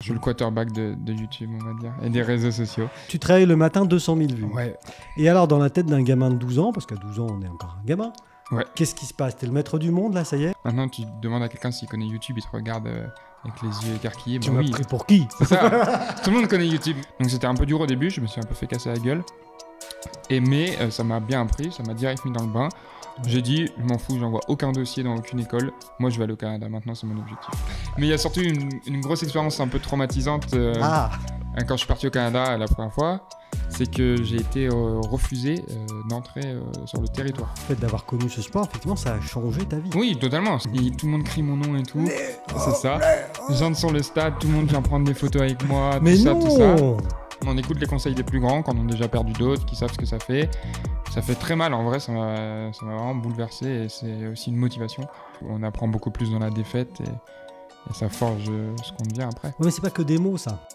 suis le quarterback de YouTube, on va dire, et des réseaux sociaux. Tu te réveilles le matin, 200 000 vues. Ouais. Et alors, dans la tête d'un gamin de 12 ans, parce qu'à 12 ans, on est encore un gamin, Ouais. qu'est-ce qui se passe? T'es le maître du monde, là, ça y est? Maintenant, tu demandes à quelqu'un s'il connaît YouTube, il te regarde avec les yeux écarquillés. Tu Bah m'as oui, pris pour qui? c'est ça. Tout le monde connaît YouTube. Donc c'était un peu dur au début, je me suis un peu fait casser la gueule. Mais ça m'a bien appris, ça m'a direct mis dans le bain. J'ai dit, je m'en fous, j'envoie aucun dossier dans aucune école. Moi, je vais aller au Canada, maintenant, c'est mon objectif. Mais il y a surtout une grosse expérience un peu traumatisante quand je suis parti au Canada la première fois. C'est que j'ai été refusé d'entrer sur le territoire. Le fait d'avoir connu ce sport, effectivement, ça a changé ta vie. Oui, totalement. Et tout le monde crie mon nom et tout. C'est ça. J'entre sur le stade, tout le monde vient prendre des photos avec moi, Mais tout ça, non tout ça. On écoute les conseils des plus grands quand on a déjà perdu d'autres, qui savent ce que ça fait. Ça fait très mal, en vrai, ça m'a vraiment bouleversé et c'est aussi une motivation. On apprend beaucoup plus dans la défaite et ça forge ce qu'on devient après. Ouais, mais c'est pas que des mots, ça.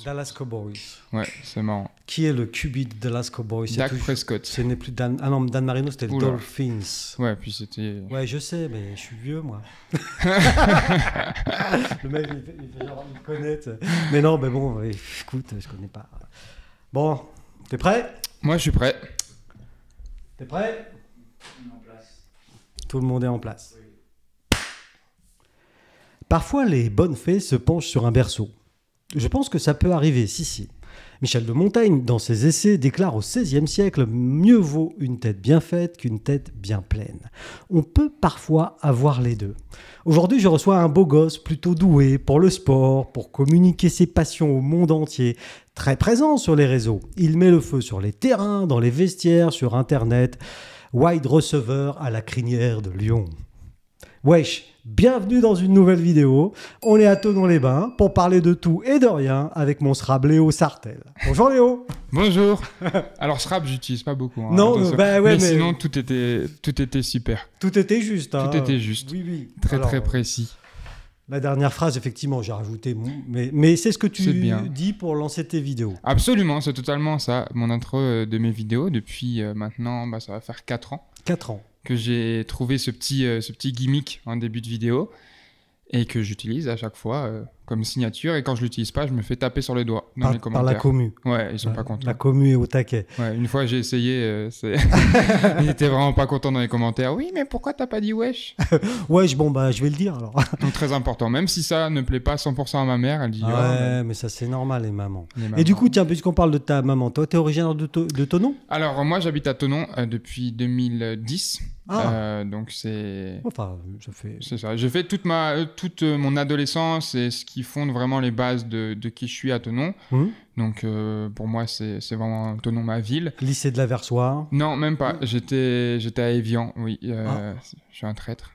Dallas Cowboys. Ouais, c'est marrant. Qui est le QB de Dallas Cowboys? Dak Prescott. Ce n'est plus Dan... Ah non, Dan Marino, c'était le Oula. Dolphins. Ouais, puis c'était... Ouais, je sais, mais je suis vieux, moi. Le mec, il fait genre, il connaît. t'sais. Mais non, mais bon, ouais, écoute, je connais pas. Bon, t'es prêt? Moi, je suis prêt. T'es prêt? Tout le monde est en place. Parfois, les bonnes fées se penchent sur un berceau. Je pense que ça peut arriver, si. Michel de Montaigne, dans ses essais, déclare au XVIe siècle « Mieux vaut une tête bien faite qu'une tête bien pleine ». On peut parfois avoir les deux. Aujourd'hui, je reçois un beau gosse plutôt doué pour le sport, pour communiquer ses passions au monde entier, très présent sur les réseaux. Il met le feu sur les terrains, dans les vestiaires, sur Internet. Wide receiver à la crinière de Lyon. Wesh, bienvenue dans une nouvelle vidéo. On est à Thonon-les-Bains pour parler de tout et de rien avec mon SRAB Léo Sartel. Bonjour Léo. Bonjour. Alors, ce rap, j'utilise pas beaucoup. Hein, Non, attention. bah ouais, mais sinon, tout était super. tout était juste. Hein. Tout était juste. Oui. Très, Alors, très précis. La dernière phrase, effectivement, j'ai rajouté mais c'est ce que C'est bien. tu dis pour lancer tes vidéos. Absolument, c'est totalement ça. Mon intro de mes vidéos, depuis maintenant, ça va faire 4 ans 4 ans. que j'ai trouvé ce petit gimmick en début de vidéo et que j'utilise à chaque fois comme signature. Et quand je l'utilise pas, je me fais taper sur les doigts dans les Par commentaires. la commu. Ouais, ils sont pas contents. La commu est au taquet. Ouais, une fois j'ai essayé, ils étaient vraiment pas contents dans les commentaires. Oui, mais pourquoi t'as pas dit wesh? Ouais, bon, bah, je vais le dire alors. Donc très important. Même si ça ne plaît pas 100% à ma mère, elle dit. Ouais, oh, mais ça, c'est normal, les mamans. les mamans. Et du coup, tiens, puisqu'on parle de ta maman, toi, t'es originaire de Thonon? Alors moi j'habite à Thonon depuis 2010. Donc c'est Enfin, ça fait... c'est ça. J'ai fait toute mon adolescence et ce qui fonde vraiment les bases de qui je suis à Thonon. Donc pour moi c'est vraiment Thonon ma ville. Lycée de la Versoire. Non, même pas. J'étais à Évian, oui. Je suis un traître.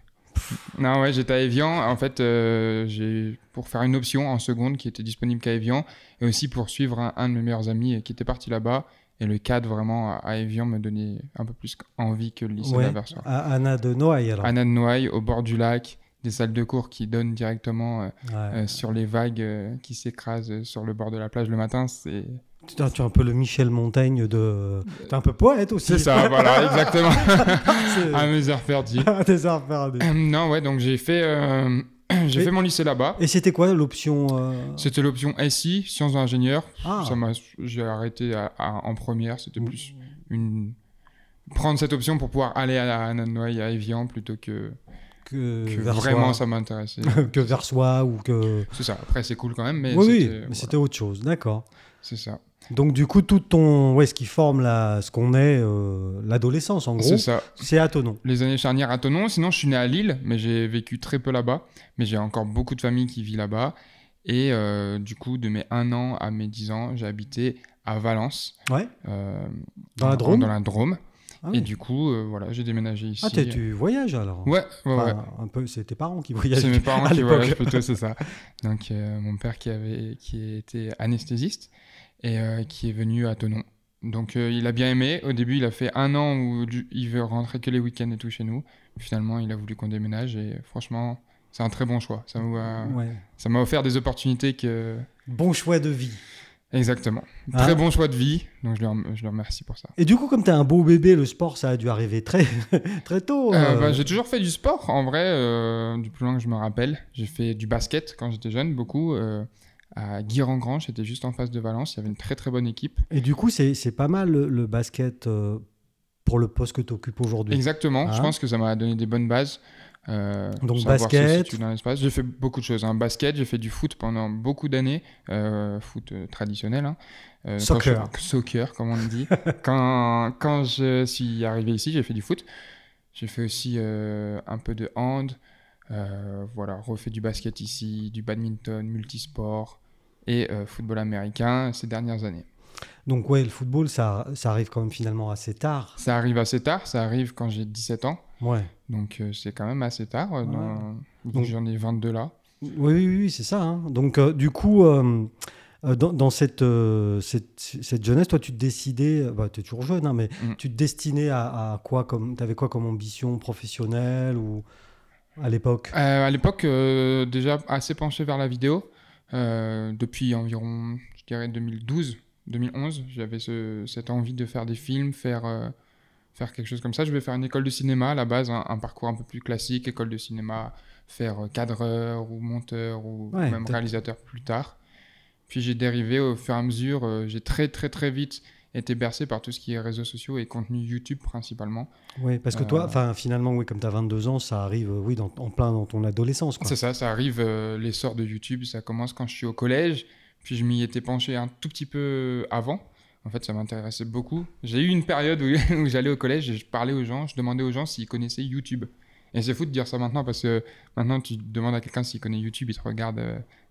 Non, ouais, j'étais à Évian. En fait, pour faire une option en seconde qui était disponible qu'à Évian et aussi pour suivre un de mes meilleurs amis qui était parti là-bas. Et le cadre vraiment à Évian me donnait un peu plus envie que le lycée de la Versoire. Anna de Noailles, alors. Anna de Noailles, au bord du lac, des salles de cours qui donnent directement sur les vagues qui s'écrasent sur le bord de la plage le matin. C'est... Tu es un peu le Michel Montaigne de... Tu es un peu poète aussi. C'est ça, voilà, exactement. À mes heures perdues. À tes heures perdues. Non, ouais, donc j'ai fait mon lycée là-bas. Et c'était quoi l'option C'était l'option SI, sciences d'ingénieur. Ah. J'ai arrêté en première. C'était plus prendre cette option pour pouvoir aller à Anna de Noailles, à Évian, plutôt que vraiment ça m'intéressait. Que Versoix ou que... C'est ça. Après, c'est cool quand même, mais oui, c'était, mais voilà. c'était autre chose, d'accord. C'est ça. Donc du coup, tout ton... Ouais, ce qui forme ce qu'on est, l'adolescence en gros, C'est ça. c'est à Thonon. Les années charnières à Thonon. Sinon, je suis né à Lille, mais j'ai vécu très peu là-bas. Mais j'ai encore beaucoup de famille qui vit là-bas. Et du coup, de mes 1 an à mes 10 ans, j'ai habité à Valence. Ouais. Dans la Drôme. Dans la Drôme. Ah, et oui. du coup, voilà, j'ai déménagé ici. Ah, tu voyages alors? Ouais. Enfin, un peu, c'est tes parents qui voyagent. C'est mes parents à qui l'époque. voyagent plutôt, c'est ça. Donc, mon père qui était anesthésiste et qui est venu à Thonon. Donc, il a bien aimé. Au début, il a fait 1 an où il veut rentrer que les week-ends et tout chez nous. Finalement, il a voulu qu'on déménage et franchement, c'est un très bon choix. Ça m'a offert des opportunités que... Bon choix de vie. Exactement. Ah. Très bon choix de vie, donc je le remercie pour ça. Et du coup, comme tu es un beau bébé, le sport, ça a dû arriver très, très tôt. J'ai toujours fait du sport, en vrai, du plus loin que je me rappelle. J'ai fait du basket quand j'étais jeune, beaucoup. À Guiran-Grange, j'étais juste en face de Valence, il y avait une très très bonne équipe. Et du coup, c'est pas mal le basket pour le poste que tu occupes aujourd'hui. Exactement, Ah. je pense que ça m'a donné des bonnes bases. Donc savoir basket. se situer dans l'espace. J'ai fait beaucoup de choses. Basket, j'ai fait du foot pendant beaucoup d'années. Foot traditionnel. Soccer. Soccer, comme on dit. quand je suis arrivé ici, j'ai fait du foot. J'ai fait aussi un peu de hand. Voilà, refait du basket ici, du badminton, multisport et football américain ces dernières années. Donc ouais, le football, ça arrive quand même finalement assez tard. Ça arrive assez tard, ça arrive quand j'ai 17 ans. Ouais. Donc c'est quand même assez tard. Donc j'en ai 22 là. Oui, c'est ça. Hein. Donc du coup, dans cette jeunesse, toi, tu te décidais, tu es toujours jeune, hein, mais tu te destinais à quoi tu avais quoi comme ambition professionnelle ou à l'époque? À l'époque, déjà assez penché vers la vidéo. Depuis environ, je dirais 2012, 2011, j'avais cette envie de faire des films, faire quelque chose comme ça. Je vais faire une école de cinéma à la base, un parcours un peu plus classique, école de cinéma, faire cadreur ou monteur ou même réalisateur plus tard. Puis j'ai dérivé au fur et à mesure, j'ai très très très vite été bercé par tout ce qui est réseaux sociaux et contenu YouTube principalement. Oui, parce que toi, finalement, oui, comme tu as 22 ans, ça arrive en plein dans ton adolescence. Quoi. C'est ça arrive, l'essor de YouTube, ça commence quand je suis au collège, puis je m'y étais penché un tout petit peu avant. En fait, ça m'intéressait beaucoup. J'ai eu une période où j'allais au collège et je parlais aux gens, je demandais aux gens s'ils connaissaient YouTube. Et c'est fou de dire ça maintenant parce que maintenant tu demandes à quelqu'un s'il connaît YouTube, il te regarde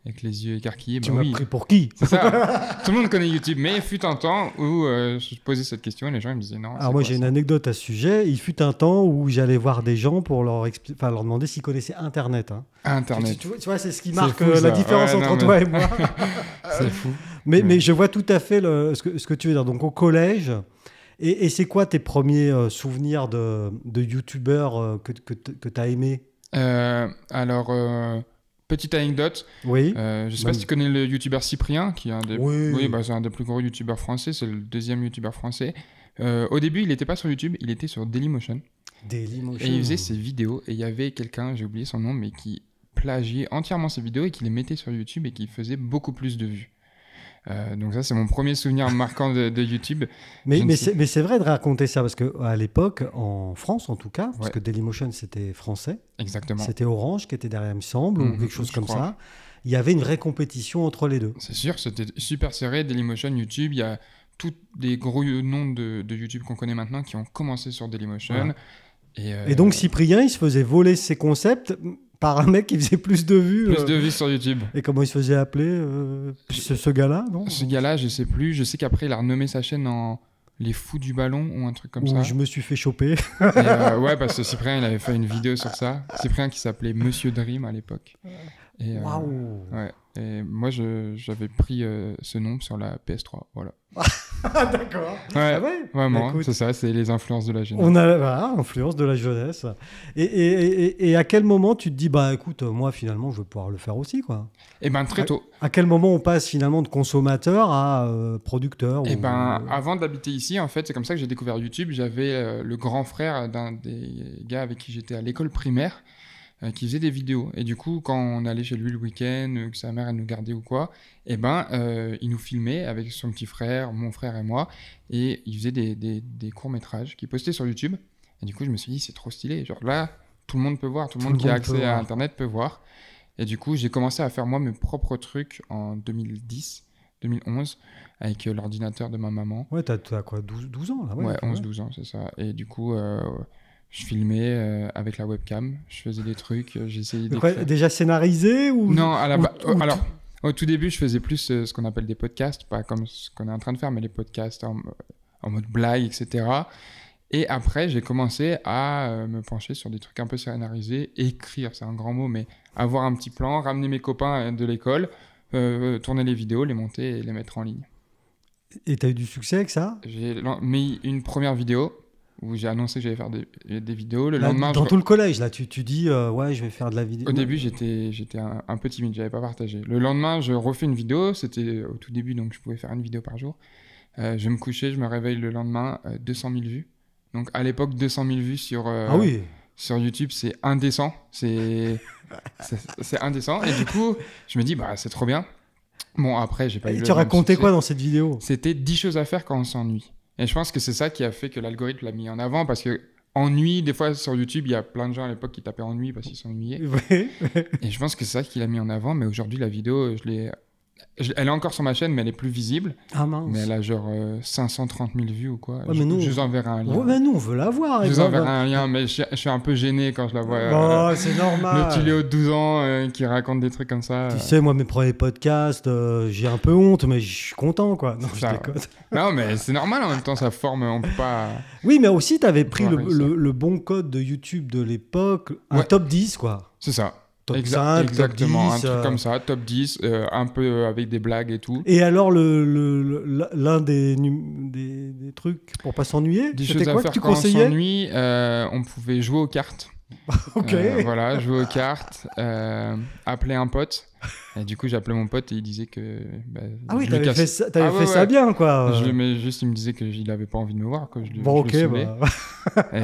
avec les yeux écarquillés. Tu m'as pris pour qui? C'est ça. Tout le monde connaît YouTube, mais il fut un temps où je posais cette question et les gens ils me disaient non. Alors moi j'ai une anecdote à ce sujet. Il fut un temps où j'allais voir des gens pour leur demander s'ils connaissaient Internet. Hein. Internet. Tu vois, c'est ce qui marque la différence entre toi et moi. C'est fou. Mais je vois tout à fait ce que tu veux dire. Donc au collège. Et c'est quoi tes premiers souvenirs de youtubeurs que tu as aimés? Alors, petite anecdote. Oui. Je ne sais pas si tu connais le youtubeur Cyprien, qui est un des... Oui, c'est un des plus gros youtubeurs français. C'est le deuxième youtubeur français. Au début, il n'était pas sur YouTube, il était sur Dailymotion. Dailymotion. Et il faisait ses vidéos. Et il y avait quelqu'un, j'ai oublié son nom, mais qui plagiait entièrement ses vidéos et qui les mettait sur YouTube et qui faisait beaucoup plus de vues. Donc ça c'est mon premier souvenir marquant de YouTube. Mais c'est vrai de raconter ça parce qu'à l'époque, en France en tout cas, parce que Dailymotion c'était français. Exactement. C'était Orange qui était derrière il me semble, ou quelque chose comme ça. Il y avait une vraie compétition entre les deux. C'est sûr, c'était super serré. Dailymotion, YouTube, il y a tous des gros noms de YouTube qu'on connaît maintenant qui ont commencé sur Dailymotion. Voilà. Et donc Cyprien il se faisait voler ses concepts par un mec qui faisait plus de vues. Plus de vues sur YouTube. Et comment il se faisait appeler ce gars-là, non? Ce gars-là, je sais plus. Je sais qu'après, il a renommé sa chaîne en Les Fous du Ballon ou un truc comme ça. Je me suis fait choper. Ouais, parce que Cyprien, il avait fait une vidéo sur ça. Cyprien qui s'appelait Monsieur Dream à l'époque. Waouh. Ouais. Et moi, j'avais pris ce nom sur la PS3. Voilà. D'accord. Ouais, vraiment, c'est ça, c'est les influences de la jeunesse. On a influence de la jeunesse. Et à quel moment tu te dis, écoute, moi finalement, je vais pouvoir le faire aussi, quoi? Eh ben très tôt. À quel moment on passe finalement de consommateur à producteur? Eh ben, avant d'habiter ici, en fait, c'est comme ça que j'ai découvert YouTube. J'avais le grand frère d'un des gars avec qui j'étais à l'école primaire. Qui faisait des vidéos. Et du coup, quand on allait chez lui le week-end, que sa mère elle nous gardait ou quoi, il nous filmait avec son petit frère, mon frère et moi, et il faisait des courts-métrages qu'il postait sur YouTube. Et du coup, je me suis dit, c'est trop stylé. Genre là, tout le monde peut voir, tout le monde qui a accès à Internet peut voir. Et du coup, j'ai commencé à faire moi mes propres trucs en 2010, 2011, avec l'ordinateur de ma maman. Ouais, t'as quoi, 12 ans là? Ouais, 11-12 ans, c'est ça. Et du coup... je filmais avec la webcam, je faisais des trucs, j'essayais d'écrire. Déjà scénarisé ou... Non, alors, au tout début, je faisais plus ce qu'on appelle des podcasts, pas comme ce qu'on est en train de faire, mais les podcasts en mode blague, etc. Et après, j'ai commencé à me pencher sur des trucs un peu scénarisés, écrire, c'est un grand mot, mais avoir un petit plan, ramener mes copains de l'école, tourner les vidéos, les monter et les mettre en ligne. Et t'as eu du succès avec ça? J'ai mis une première vidéo où j'ai annoncé que j'allais faire des vidéos. Le Là, lendemain, dans tout le collège, là, tu dis ouais, je vais faire de la vidéo. au début, j'étais un peu timide, j'avais pas partagé. Le lendemain, je refais une vidéo, c'était au tout début, donc je pouvais faire une vidéo par jour. Je me couchais, je me réveille le lendemain, 200 000 vues. Donc à l'époque, 200 000 vues Ah oui. sur YouTube, c'est indécent. C'est indécent. Et du coup, je me dis, bah, c'est trop bien. Bon, après, j'ai pas eu Et le tu même racontais succès. quoi dans cette vidéo? C'était 10 choses à faire quand on s'ennuie. Et je pense que c'est ça qui a fait que l'algorithme l'a mis en avant, parce que ennui, des fois sur YouTube, il y a plein de gens à l'époque qui tapaient ennui parce qu'ils s'ennuyaient. Ouais. Et je pense que c'est ça qu'il a mis en avant. Mais aujourd'hui, la vidéo, elle est encore sur ma chaîne, mais elle est plus visible. Ah mince. Mais elle a genre 530 000 vues ou quoi. Ouais, mais nous, je vous enverrai un lien. Ouais, mais nous, on veut la voir. Je vous Edouard. enverrai un lien, mais je suis un peu gêné quand je la vois. Oh, c'est normal. Le Tuléo de 12 ans qui raconte des trucs comme ça. Tu sais, moi, mes premiers podcasts, j'ai un peu honte, mais je suis content, quoi. Non, je Ça, déconne. Non, mais c'est normal en même temps, ça forme. On peut pas. Oui, mais aussi, tu avais pris va réussir. le bon code de YouTube de l'époque, un Ouais. top 10, quoi. C'est ça. Top 5, exactement, top 10. un truc comme ça, top 10, un peu avec des blagues et tout. Et alors, l'un des trucs pour pas s'ennuyer, Des c'était choses à quoi faire que tu quand on conseillais? s'ennuie, on pouvait jouer aux cartes. Ok. Voilà, jouer aux cartes, appeler un pote. Et du coup, j'appelais mon pote et il disait que. Ah oui, je lui t'avais fait cassais- ça, Ah ouais, ça ouais. bien, quoi. Mais juste, il me disait qu'il n'avait pas envie de me voir. Quoi. Bon, je le ok. saoulais. Bah.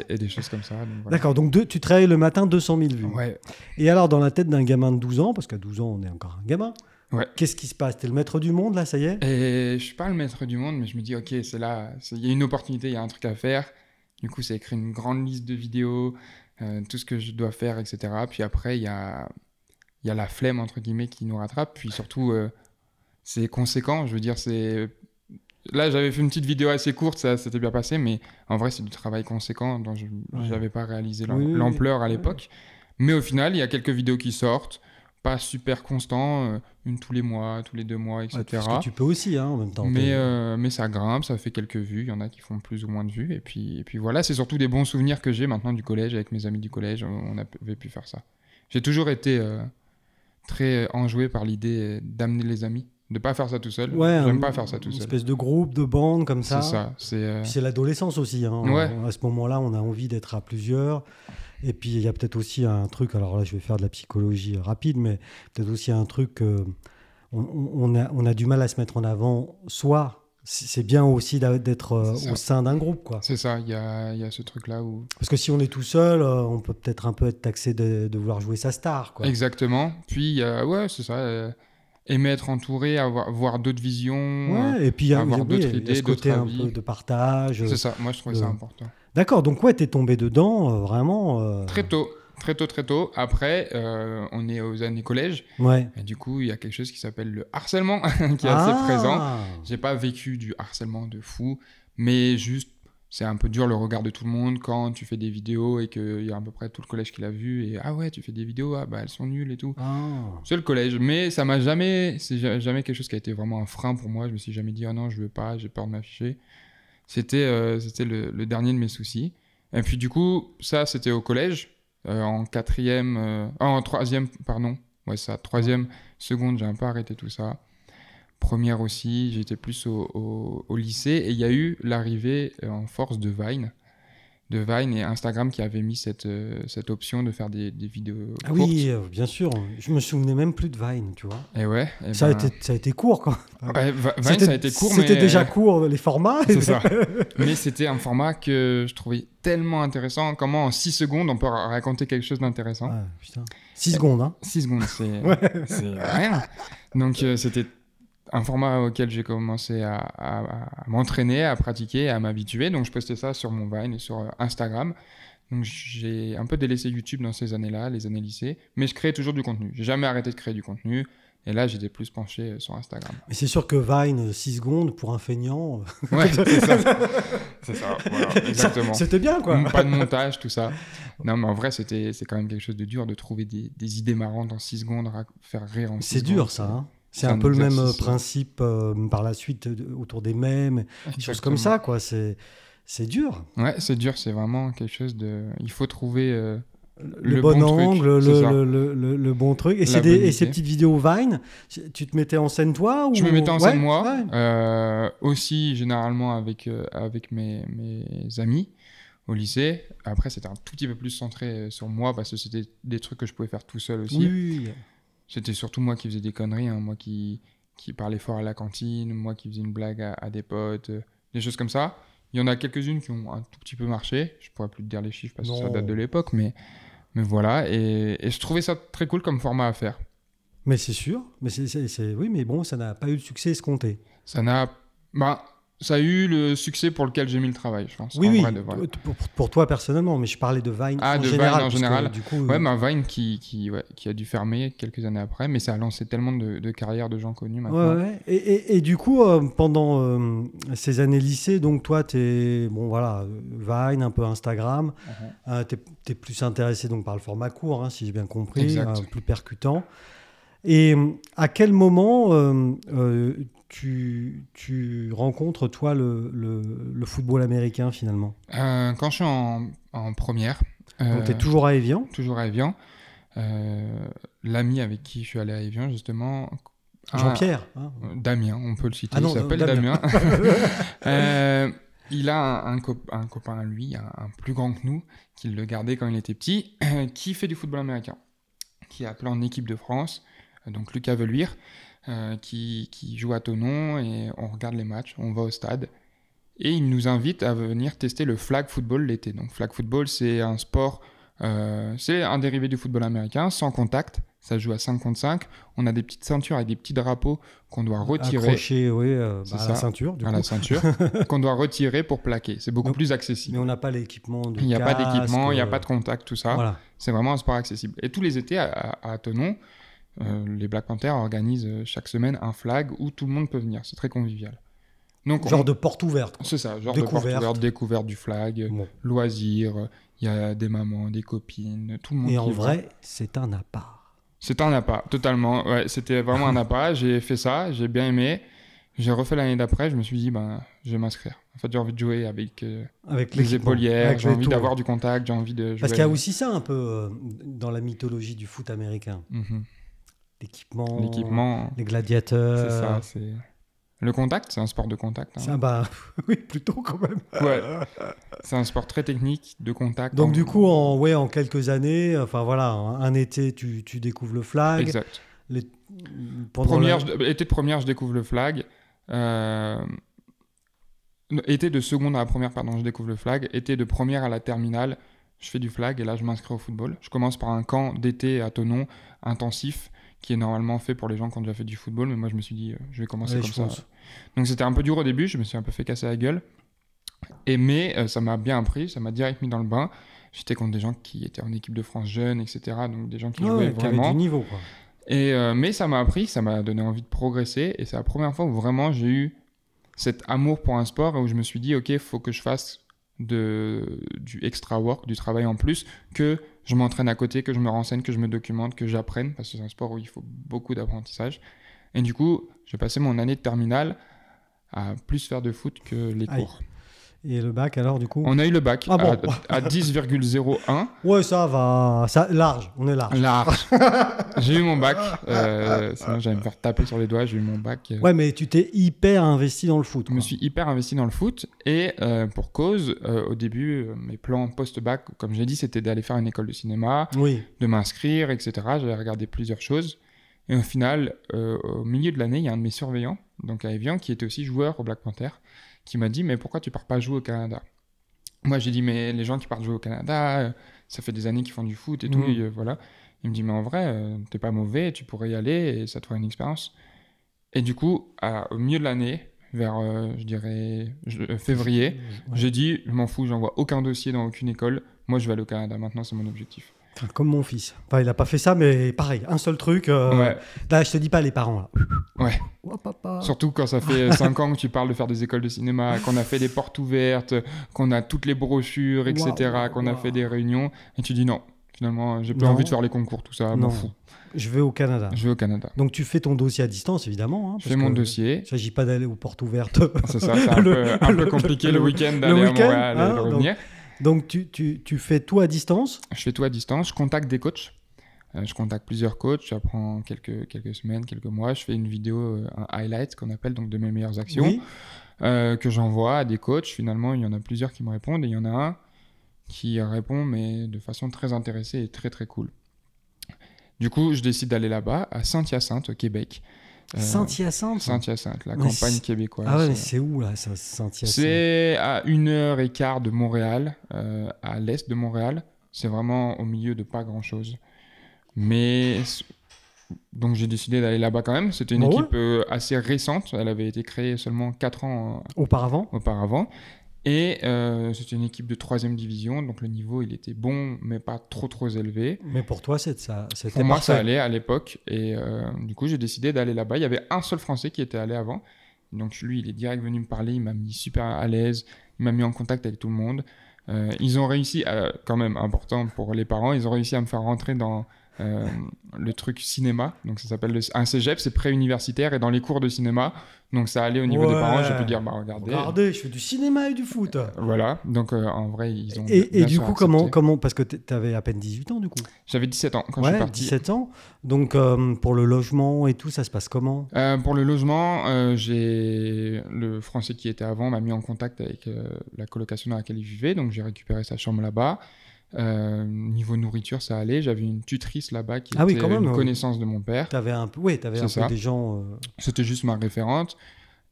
Et des choses comme ça. Donc voilà. D'accord, donc tu travailles le matin 200 000 vues. Ouais. Et alors, dans la tête d'un gamin de 12 ans, parce qu'à 12 ans, on est encore un gamin, Ouais. qu'est-ce qui se passe? T'es le maître du monde, là, ça y est? Et je suis pas le maître du monde, mais je me dis, ok, c'est là, il y a une opportunité, il y a un truc à faire. Du coup, c'est écrire une grande liste de vidéos, tout ce que je dois faire, etc. Puis après, il y a la flemme, entre guillemets, qui nous rattrape. Puis surtout, c'est conséquent. Je veux dire, là, j'avais fait une petite vidéo assez courte, ça s'était bien passé, mais en vrai, c'est du travail conséquent dont je n'avais pas réalisé l'ampleur à l'époque. Mais au final, il y a quelques vidéos qui sortent, pas super constant, une tous les mois, tous les 2 mois, etc. Ouais, parce que tu peux aussi, hein, en même temps. Mais ça grimpe, ça fait quelques vues. Il y en a qui font plus ou moins de vues. Et puis voilà, c'est surtout des bons souvenirs que j'ai maintenant du collège. Avec mes amis du collège, on avait pu faire ça. J'ai toujours été très enjoué par l'idée d'amener les amis. De pas faire ça tout seul. Ouais, J'aime pas faire ça tout une seul. espèce de groupe, de bande, comme ça. C'est ça. Puis c'est l'adolescence aussi. Hein. Ouais. À ce moment-là, on a envie d'être à plusieurs. Et puis, il y a peut-être aussi un truc, alors là, je vais faire de la psychologie rapide, mais peut-être aussi un truc, on a du mal à se mettre en avant. Soit, c'est bien aussi d'être au sein d'un groupe, quoi. C'est ça, il y a ce truc-là où... Parce que si on est tout seul, on peut peut-être un peu être taxé de vouloir jouer sa star, quoi. Exactement. Puis, ouais, c'est ça. Aimer être entouré, voir d'autres visions, Ouais, et puis il y a avoir d'autres il y a idées, ce côté d'autres un avis. peu de partage. C'est ça, moi je trouvais ça important. D'accord, donc ouais, t'es tombé dedans, vraiment. Très tôt. Après, on est aux années collège. Ouais. Et du coup, il y a quelque chose qui s'appelle le harcèlement, qui est assez présent. J'ai pas vécu du harcèlement de fou, mais juste, c'est un peu dur le regard de tout le monde quand tu fais des vidéos et qu'il y a à peu près tout le collège qui l'a vu. Et ah ouais, tu fais des vidéos, ah bah elles sont nulles et tout. C'est le collège, mais ça m'a jamais... C'est jamais quelque chose qui a été vraiment un frein pour moi. Je me suis jamais dit, oh non, je veux pas, j'ai peur de m'afficher. C'était le dernier de mes soucis. Et puis du coup, ça, c'était au collège. En troisième, pardon. Ouais, ça, troisième, seconde, j'ai un peu arrêté tout ça. Première aussi, j'étais plus au lycée. Et il y a eu l'arrivée en force de Vine et Instagram qui avait mis cette option de faire des vidéos Ah courtes. oui, bien sûr. Je me souvenais même plus de Vine, tu vois. Et ouais. Ça a été court, quand même. Ouais, Vine, ça a été court, mais... C'était déjà court, les formats. C'est ça. Mais c'était un format que je trouvais tellement intéressant. Comment en 6 secondes, on peut raconter quelque chose d'intéressant. Ouais, putain. 6 secondes, hein. 6 secondes, c'est rien. Donc, c'était un format auquel j'ai commencé à m'entraîner, à pratiquer, à m'habituer. Donc, je postais ça sur mon Vine et sur Instagram. Donc, j'ai un peu délaissé YouTube dans ces années-là, les années lycée. Mais je créais toujours du contenu. J'ai jamais arrêté de créer du contenu. Et là, j'étais plus penché sur Instagram. Mais c'est sûr que Vine, 6 secondes pour un feignant. Ouais, c'est ça. C'est ça, voilà, exactement. C'était bien, quoi. Pas de montage, tout ça. Non, mais en vrai, c'est quand même quelque chose de dur de trouver des idées marrantes en 6 secondes, faire rire en 6 secondes. C'est dur, ça. Hein. C'est un peu le même principe par la suite autour des mèmes, des choses comme ça, quoi. C'est dur. Ouais, c'est dur. C'est vraiment quelque chose de... Il faut trouver... le bon angle, le bon truc. Et, ces petites vidéos Vine, tu te mettais en scène toi ou... Je me mettais en scène moi, ouais. aussi généralement avec mes amis. au lycée. Après, c'était un tout petit peu plus centré sur moi parce que c'était des trucs que je pouvais faire tout seul aussi. Oui. C'était surtout moi qui faisais des conneries, hein, moi qui parlais fort à la cantine, moi qui faisais une blague à des potes, des choses comme ça. Il y en a quelques-unes qui ont un tout petit peu marché. Je pourrais plus te dire les chiffres parce que ça date de l'époque, mais voilà. Et je trouvais ça très cool comme format à faire. Mais c'est sûr. Mais oui, mais bon, ça n'a pas eu le succès escompté. Ça a eu le succès pour lequel j'ai mis le travail, je pense. Oui, vrai de vrai. Pour toi personnellement, mais je parlais de Vine en de général. Vine en général. Du coup, ouais, Vine qui a dû fermer quelques années après, mais ça a lancé tellement de carrières de gens connus maintenant. Ouais. Et du coup, pendant ces années lycée, donc toi, t'es bon, voilà, Vine, un peu Instagram. T'es plus intéressé donc par le format court, hein, si j'ai bien compris, plus percutant. Et à quel moment tu rencontres, toi, le football américain, finalement? Quand je suis en première. Donc, tu es toujours à Évian? Toujours à Évian. L'ami avec qui je suis allé à Évian, justement... Jean-Pierre Damien, on peut le citer. Il s'appelle Damien. Il a un copain à lui, un plus grand que nous, qui le gardait quand il était petit, qui fait du football américain, qui est appelé en équipe de France, donc Lucas Veluire, qui joue à Thonon, et on regarde les matchs, on va au stade, et il nous invite à venir tester le flag football l'été. Donc flag football, c'est un sport, c'est un dérivé du football américain, sans contact, ça joue à 5 contre 5, on a des petites ceintures avec des petits drapeaux qu'on doit retirer. Accrochés, à la ceinture, la ceinture, qu'on doit retirer pour plaquer. C'est beaucoup plus accessible. Mais on n'a pas l'équipement de Il n'y a pas d'équipement, il n'y a pas de contact, tout ça. Voilà. C'est vraiment un sport accessible. Et tous les étés, à Thonon, les Black Panthers organisent chaque semaine un flag où tout le monde peut venir. C'est très convivial. Donc, de porte ouverte. C'est ça, de porte ouverte, découverte du flag, loisirs, il y a des mamans, des copines, tout le monde. Et en vrai, c'est un appart. C'est un appât, totalement. Ouais, c'était vraiment un appât. J'ai fait ça, j'ai bien aimé. J'ai refait l'année d'après, je me suis dit, je vais m'inscrire. En fait, j'ai envie de jouer avec les épaulières, j'ai envie d'avoir du contact, j'ai envie de jouer. Parce qu'il y a aussi ça un peu dans la mythologie du foot américain. L'équipement, les gladiateurs. C'est ça, c'est... Le contact, c'est un sport de contact. Hein. Oui, plutôt quand même. Ouais. C'est un sport très technique, de contact. Donc du coup, en quelques années, enfin voilà, un été, tu découvres le flag. Exact. Été de première, je découvre le flag. Été de seconde à la première, pardon, je découvre le flag. Été de première à la terminale, je fais du flag et là, je m'inscris au football. Je commence par un camp d'été à Thonon, intensif, qui est normalement fait pour les gens qui ont déjà fait du football, mais moi je me suis dit je vais commencer comme ça. Donc c'était un peu dur au début, je me suis un peu fait casser la gueule, mais ça m'a bien appris, ça m'a direct mis dans le bain. J'étais contre des gens qui étaient en équipe de France jeune, etc., donc des gens qui jouaient qui avaient du niveau, quoi. Mais ça m'a appris, ça m'a donné envie de progresser, et c'est la première fois où vraiment j'ai eu cet amour pour un sport, et où je me suis dit ok, il faut que je fasse du extra work, du travail en plus, que je m'entraîne à côté, que je me renseigne, que je me documente, que j'apprenne, parce que c'est un sport où il faut beaucoup d'apprentissage. Et du coup, j'ai passé mon année de terminale à plus faire de foot que les cours. Et le bac alors, du coup? On a eu le bac à 10,01. Ouais, ça va. Large, on est large. Large. J'ai eu mon bac. Sinon, j'allais me faire taper sur les doigts. J'ai eu mon bac. Ouais, mais tu t'es hyper investi dans le foot. Je me suis hyper investi dans le foot. Et pour cause, au début, mes plans post-bac, comme j'ai dit, c'était d'aller faire une école de cinéma, de m'inscrire, etc. J'avais regardé plusieurs choses. Et au final, au milieu de l'année, il y a un de mes surveillants, donc à Évian, qui était aussi joueur au Black Panther, qui m'a dit « Mais pourquoi tu pars pas jouer au Canada ?» Moi, j'ai dit « Mais les gens qui partent jouer au Canada, ça fait des années qu'ils font du foot et tout. » voilà. Il me dit « Mais en vrai, t'es pas mauvais, tu pourrais y aller et ça te fera une expérience. » Et du coup, au milieu de l'année, vers, je dirais, février, j'ai dit « Je m'en fous, j'envoie aucun dossier dans aucune école. Moi, je vais aller au Canada. Maintenant, c'est mon objectif. » Comme mon fils. Enfin, il n'a pas fait ça, mais pareil, un seul truc. Là, je te dis pas les parents. Là. Ouais. Oh, papa. Surtout quand ça fait 5 ans que tu parles de faire des écoles de cinéma, qu'on a fait des portes ouvertes, qu'on a toutes les brochures, etc., qu'on a fait des réunions. Et tu dis non, finalement, j'ai plus envie de faire les concours, tout ça, m'en fous. Je vais au Canada. Je vais au Canada. Donc tu fais ton dossier à distance, évidemment. Je fais mon dossier. Il ne s'agit pas d'aller aux portes ouvertes. C'est ça, c'est un peu compliqué le week-end d'aller à Montréal et de revenir. Donc tu fais tout à distance? Je fais tout à distance, je contacte des coachs. Je contacte plusieurs coachs, j'apprends quelques semaines, quelques mois. Je fais une vidéo, un highlight qu'on appelle, donc de mes meilleures actions, que j'envoie à des coachs. Finalement, il y en a plusieurs qui me répondent et il y en a un qui répond, mais de façon très intéressée et très très cool. Du coup, je décide d'aller là-bas, à Saint-Hyacinthe, au Québec. Saint-Hyacinthe Saint-Hyacinthe, la Mais campagne québécoise. Ah ouais, mais c'est où là, ça, Saint-Hyacinthe? C'est à 1h15 de Montréal, à l'est de Montréal. C'est vraiment au milieu de pas grand-chose. Mais donc j'ai décidé d'aller là-bas quand même. C'était une Ah ouais équipe assez récente. Elle avait été créée seulement 4 ans Auparavant? auparavant. Et c'était une équipe de 3e division. Donc le niveau, il était bon, mais pas trop élevé. Mais pour toi, c'était Pour moi, parfait. ça allait à l'époque. Et du coup, j'ai décidé d'aller là-bas. Il y avait un seul Français qui était allé avant. Donc lui, il est direct venu me parler. Il m'a mis super à l'aise. Il m'a mis en contact avec tout le monde. Ils ont réussi, quand même important pour les parents, ils ont réussi à me faire rentrer dans le truc cinéma. Donc ça s'appelle un cégep, c'est pré-universitaire et dans les cours de cinéma. Donc ça allait au niveau des parents. J'ai pu dire, bah regardez. Je fais du cinéma et du foot. Voilà. Donc en vrai, ils ont. Et bien du sûr coup, accepté. comment parce que t'avais à peine 18 ans du coup. J'avais 17 ans quand je suis parti. 17 ans. Donc pour le logement et tout, ça se passe comment? Pour le logement, le Français qui était avant m'a mis en contact avec la colocation dans laquelle il vivait, donc j'ai récupéré sa chambre là-bas. Niveau nourriture, ça allait. J'avais une tutrice là-bas qui était quand même, une connaissance de mon père. T'avais un peu des gens. C'était juste ma référente.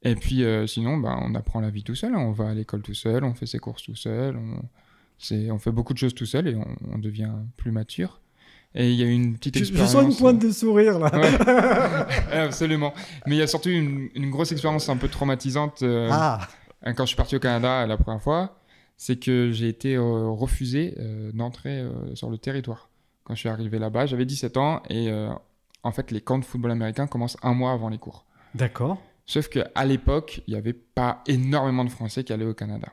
Et puis sinon, bah, on apprend la vie tout seul. On va à l'école tout seul, on fait ses courses tout seul, on fait beaucoup de choses tout seul et on devient plus mature. Et il y a une petite expérience. Je sens une pointe de sourire là. Ouais. Absolument. Mais il y a surtout une grosse expérience un peu traumatisante quand je suis parti au Canada la première fois. C'est que j'ai été refusé d'entrer sur le territoire. Quand je suis arrivé là-bas, j'avais 17 ans et en fait, les camps de football américain commencent un mois avant les cours. D'accord. Sauf qu'à l'époque, il n'y avait pas énormément de Français qui allaient au Canada.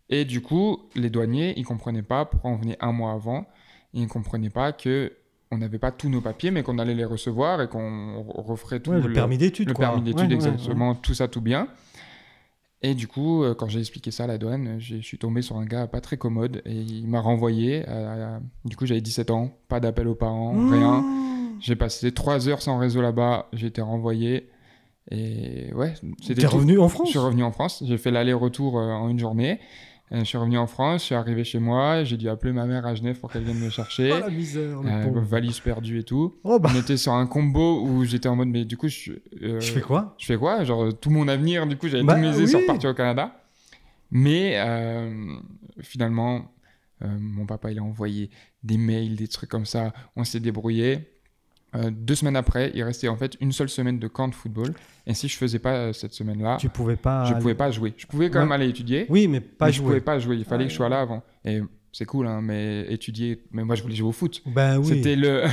Et du coup, les douaniers, ils ne comprenaient pas pourquoi on venait un mois avant. Ils ne comprenaient pas qu'on n'avait pas tous nos papiers, mais qu'on allait les recevoir et qu'on referait tout. Le permis d'études, le quoi. permis d'études, Ouais, exactement, tout ça, tout bien. Et du coup, quand j'ai expliqué ça à la douane, je suis tombé sur un gars pas très commode et il m'a renvoyé. Du coup, j'avais 17 ans, pas d'appel aux parents, rien. J'ai passé 3 heures sans réseau là-bas, j'ai été renvoyé. Et ouais, c'était T'es revenu en France? Je suis revenu en France, j'ai fait l'aller-retour en une journée. Je suis revenu en France, je suis arrivé chez moi, j'ai dû appeler ma mère à Genève pour qu'elle vienne me chercher. Oh la misère, le pauvre. Valise perdue et tout. Oh bah. On était sur un combo où j'étais en mode, mais du coup, je fais quoi? Je fais quoi? Genre, tout mon avenir, du coup, j'avais tout misé sur partir au Canada. Mais finalement, mon papa, il a envoyé des mails, des trucs comme ça. On s'est débrouillé. 2 semaines après, il restait en fait une seule semaine de camp de football. Et si je faisais pas cette semaine-là, tu pouvais pas. Je pouvais pas jouer. Je pouvais quand même aller étudier. Oui, mais pas jouer. Je pouvais pas jouer. Il fallait que je sois là avant. Et c'est cool, hein, mais étudier. Mais moi, je voulais jouer au foot. Ben oui. C'était le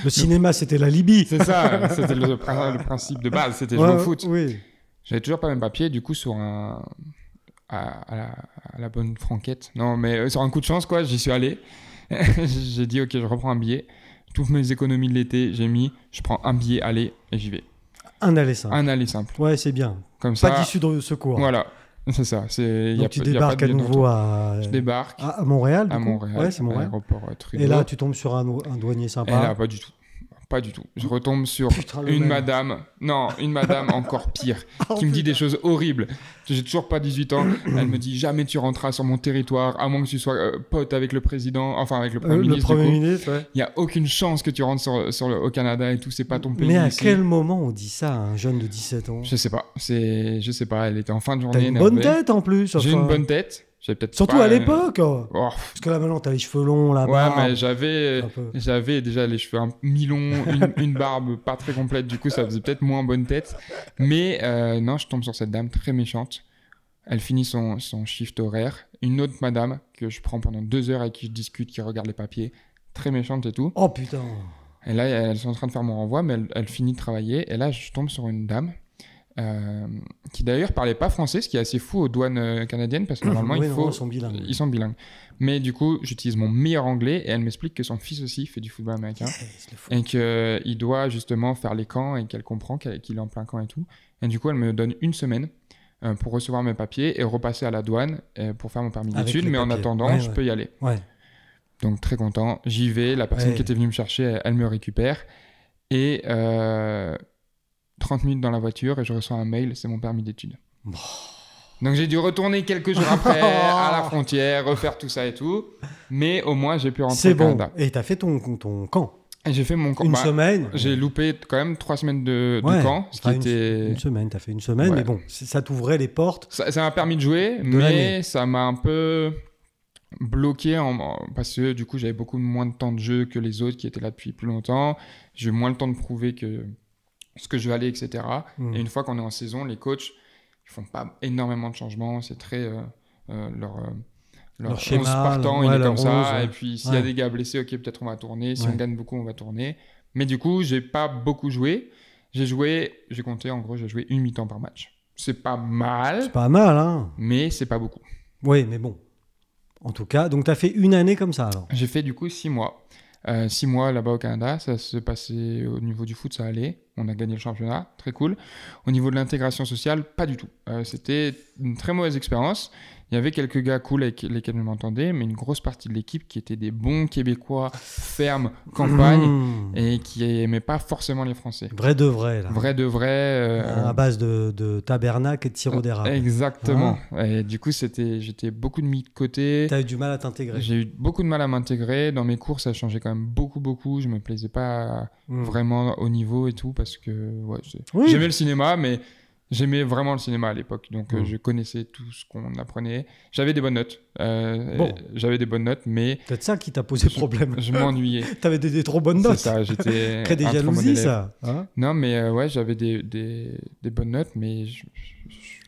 cinéma, c'était la Libye. C'est ça. C'était le principe de base. C'était jouer au foot. Oui. J'avais toujours pas mes papiers. Du coup, sur à la bonne franquette. Non, mais sur un coup de chance, quoi, j'y suis allé. J'ai dit, ok, je reprends un billet. Toutes mes économies de l'été, j'ai mis, je prends un billet aller et j'y vais. Un aller simple. Un aller simple. Ouais, c'est bien. Comme ça. Pas d'issue de secours. Voilà, c'est ça. Donc tu débarques à nouveau Je débarque. À Montréal, du coup. Montréal. Ouais, c'est Montréal. Trudeau. Et là, tu tombes sur un douanier sympa. Et là, pas du tout. Pas du tout. Je retombe sur une madame. Non, une madame encore pire. Qui me dit des choses horribles. J'ai toujours pas 18 ans. Elle me dit jamais tu rentreras sur mon territoire, à moins que tu sois pote avec le président, enfin avec le Premier ministre. Le Premier ministre, ouais. Il y a aucune chance que tu rentres au Canada et tout. C'est pas ton pays. Mais à ici. quel moment on dit ça à un jeune de 17 ans? Je sais pas. Je sais pas. Elle était en fin de journée. T'as une bonne tête en plus. J'ai une bonne tête. Surtout à l'époque. Parce que là maintenant t'as les cheveux longs, la barbe. Ouais, mais j'avais déjà les cheveux mi-longs, une barbe pas très complète, du coup ça faisait peut-être moins bonne tête. Mais non, je tombe sur cette dame très méchante. Elle finit son shift horaire. Une autre madame que je prends pendant 2 heures avec qui je discute, qui regarde les papiers, très méchante et tout. Oh putain. Et là, elles sont en train de faire mon renvoi, mais elle finit de travailler. Et là, je tombe sur une dame qui d'ailleurs parlait pas français, ce qui est assez fou aux douanes canadiennes parce que normalement ils sont bilingues. Mais du coup, j'utilise mon meilleur anglais et elle m'explique que son fils aussi fait du football américain et qu'il doit justement faire les camps et qu'elle comprend qu'il est en plein camp et tout. Et du coup, elle me donne 1 semaine pour recevoir mes papiers et repasser à la douane pour faire mon permis d'études. Mais en attendant, je peux y aller. Ouais. Donc très content, j'y vais. La personne qui était venue me chercher, elle me récupère et 30 minutes dans la voiture et je reçois un mail, c'est mon permis d'études. Donc j'ai dû retourner quelques jours après à la frontière, refaire tout ça et tout. Mais au moins, j'ai pu rentrer C'est au bon. Canada. Et t'as fait ton camp. Et j'ai fait mon camp. Une semaine. J'ai loupé quand même 3 semaines de Ouais. camp. Ce qui Enfin, était... une semaine, t'as fait une semaine, Ouais. mais bon, ça t'ouvrait les portes. Ça m'a permis de jouer, De l'année. mais ça m'a un peu bloqué parce que du coup, j'avais beaucoup moins de temps de jeu que les autres qui étaient là depuis plus longtemps. J'ai eu moins le temps de prouver que ce que je valais, etc. Mm. Et une fois qu'on est en saison, les coachs, ils font pas énormément de changements. C'est très... leur schéma, 11 partants, ouais, il est leur comme ça. 11, ouais. Et puis, s'il y a des gars blessés, ok, peut-être on va tourner. Si Ouais. on gagne beaucoup, on va tourner. Mais du coup, j'ai pas beaucoup joué. J'ai compté, en gros, j'ai joué une mi-temps par match. C'est pas mal, C'est pas mal, hein. mais c'est pas beaucoup. Oui, mais bon. En tout cas, donc t'as fait une année comme ça, alors. J'ai fait du coup 6 mois. 6 mois là-bas au Canada, ça se passait au niveau du foot, ça allait. On a gagné le championnat, très cool. Au niveau de l'intégration sociale, pas du tout. C'était une très mauvaise expérience. Il y avait quelques gars cool avec lesquels je m'entendais, mais une grosse partie de l'équipe qui étaient des bons Québécois, ferme, campagne, Mmh. et qui aimaient pas forcément les Français. Vrai de vrai, là. Vrai de vrai. À base de tabernacle et de sirop d'érable. Exactement. Et du coup, j'étais beaucoup mis de côté. T'as eu du mal à t'intégrer. J'ai eu beaucoup de mal à m'intégrer. Dans mes cours, ça changeait quand même beaucoup. Je me plaisais pas Mmh. vraiment au niveau et tout parce que Oui. j'aimais le cinéma, mais j'aimais vraiment le cinéma à l'époque. Donc, Mmh. je connaissais tout ce qu'on apprenait. J'avais des bonnes notes. Bon. J'avais des bonnes notes, mais Peut-être ça qui t'a posé problème. je m'ennuyais. T'avais des trop bonnes C'est notes. ça, j'étais Crée des un trop bon jalousies, élève. ça. Hein. Non, mais ouais, j'avais des bonnes notes, mais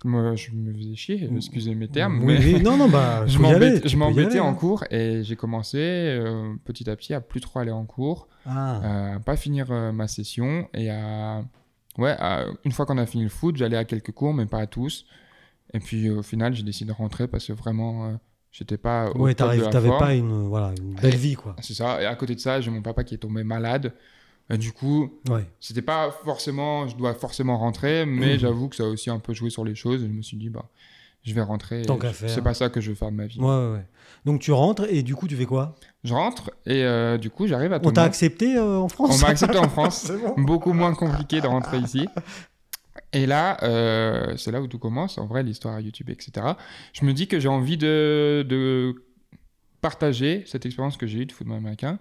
moi, je me faisais chier, excusez mes termes. Oui, mais oui. Non, bah, je faut y aller, m'embêtais, tu je peux y m'embêtais aller, en hein. cours et j'ai commencé petit à petit à plus trop aller en cours, Ah. à pas finir ma session et une fois qu'on a fini le foot, j'allais à quelques cours, mais pas à tous. Et puis au final, j'ai décidé de rentrer parce que vraiment, j'étais pas au Ouais, top de la t'avais forme. pas une belle vie, quoi. C'est ça. Et à côté de ça, j'ai mon papa qui est tombé malade. Du coup, Ouais. c'était pas forcément, je dois forcément rentrer, mais j'avoue que ça a aussi un peu joué sur les choses. Et je me suis dit, bah, je vais rentrer. Tant qu'à faire. C'est pas ça que je veux faire de ma vie. Ouais. Donc tu rentres et du coup, tu fais quoi? Je rentre et du coup, j'arrive à On Tonon. t'a accepté en France? On m'a accepté en France. C'est bon. Beaucoup moins compliqué de rentrer ici. Et là, c'est là où tout commence, en vrai, l'histoire à YouTube, etc. Je me dis que j'ai envie de partager cette expérience que j'ai eue de football américain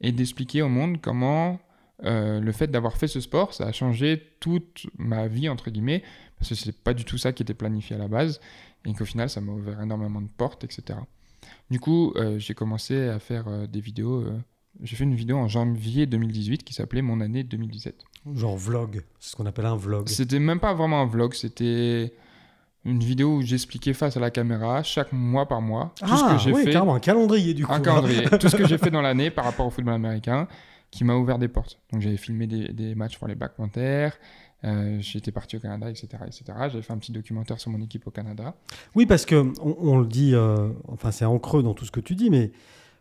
et d'expliquer au monde comment le fait d'avoir fait ce sport, ça a changé toute ma vie, entre guillemets, parce que c'est pas du tout ça qui était planifié à la base, et qu'au final, ça m'a ouvert énormément de portes, etc. Du coup, j'ai commencé à faire des vidéos. J'ai fait une vidéo en janvier 2018 qui s'appelait Mon année 2017. Genre vlog, c'est ce qu'on appelle un vlog. C'était même pas vraiment un vlog, c'était une vidéo où j'expliquais face à la caméra chaque mois par mois tout ce que j'ai fait. Carrément, un calendrier du coup. Un calendrier, tout ce que j'ai fait dans l'année par rapport au football américain qui m'a ouvert des portes. Donc j'avais filmé des matchs pour les Black Panthers, j'étais parti au Canada, etc. J'avais fait un petit documentaire sur mon équipe au Canada. Oui, parce que on le dit, enfin c'est en creux dans tout ce que tu dis, mais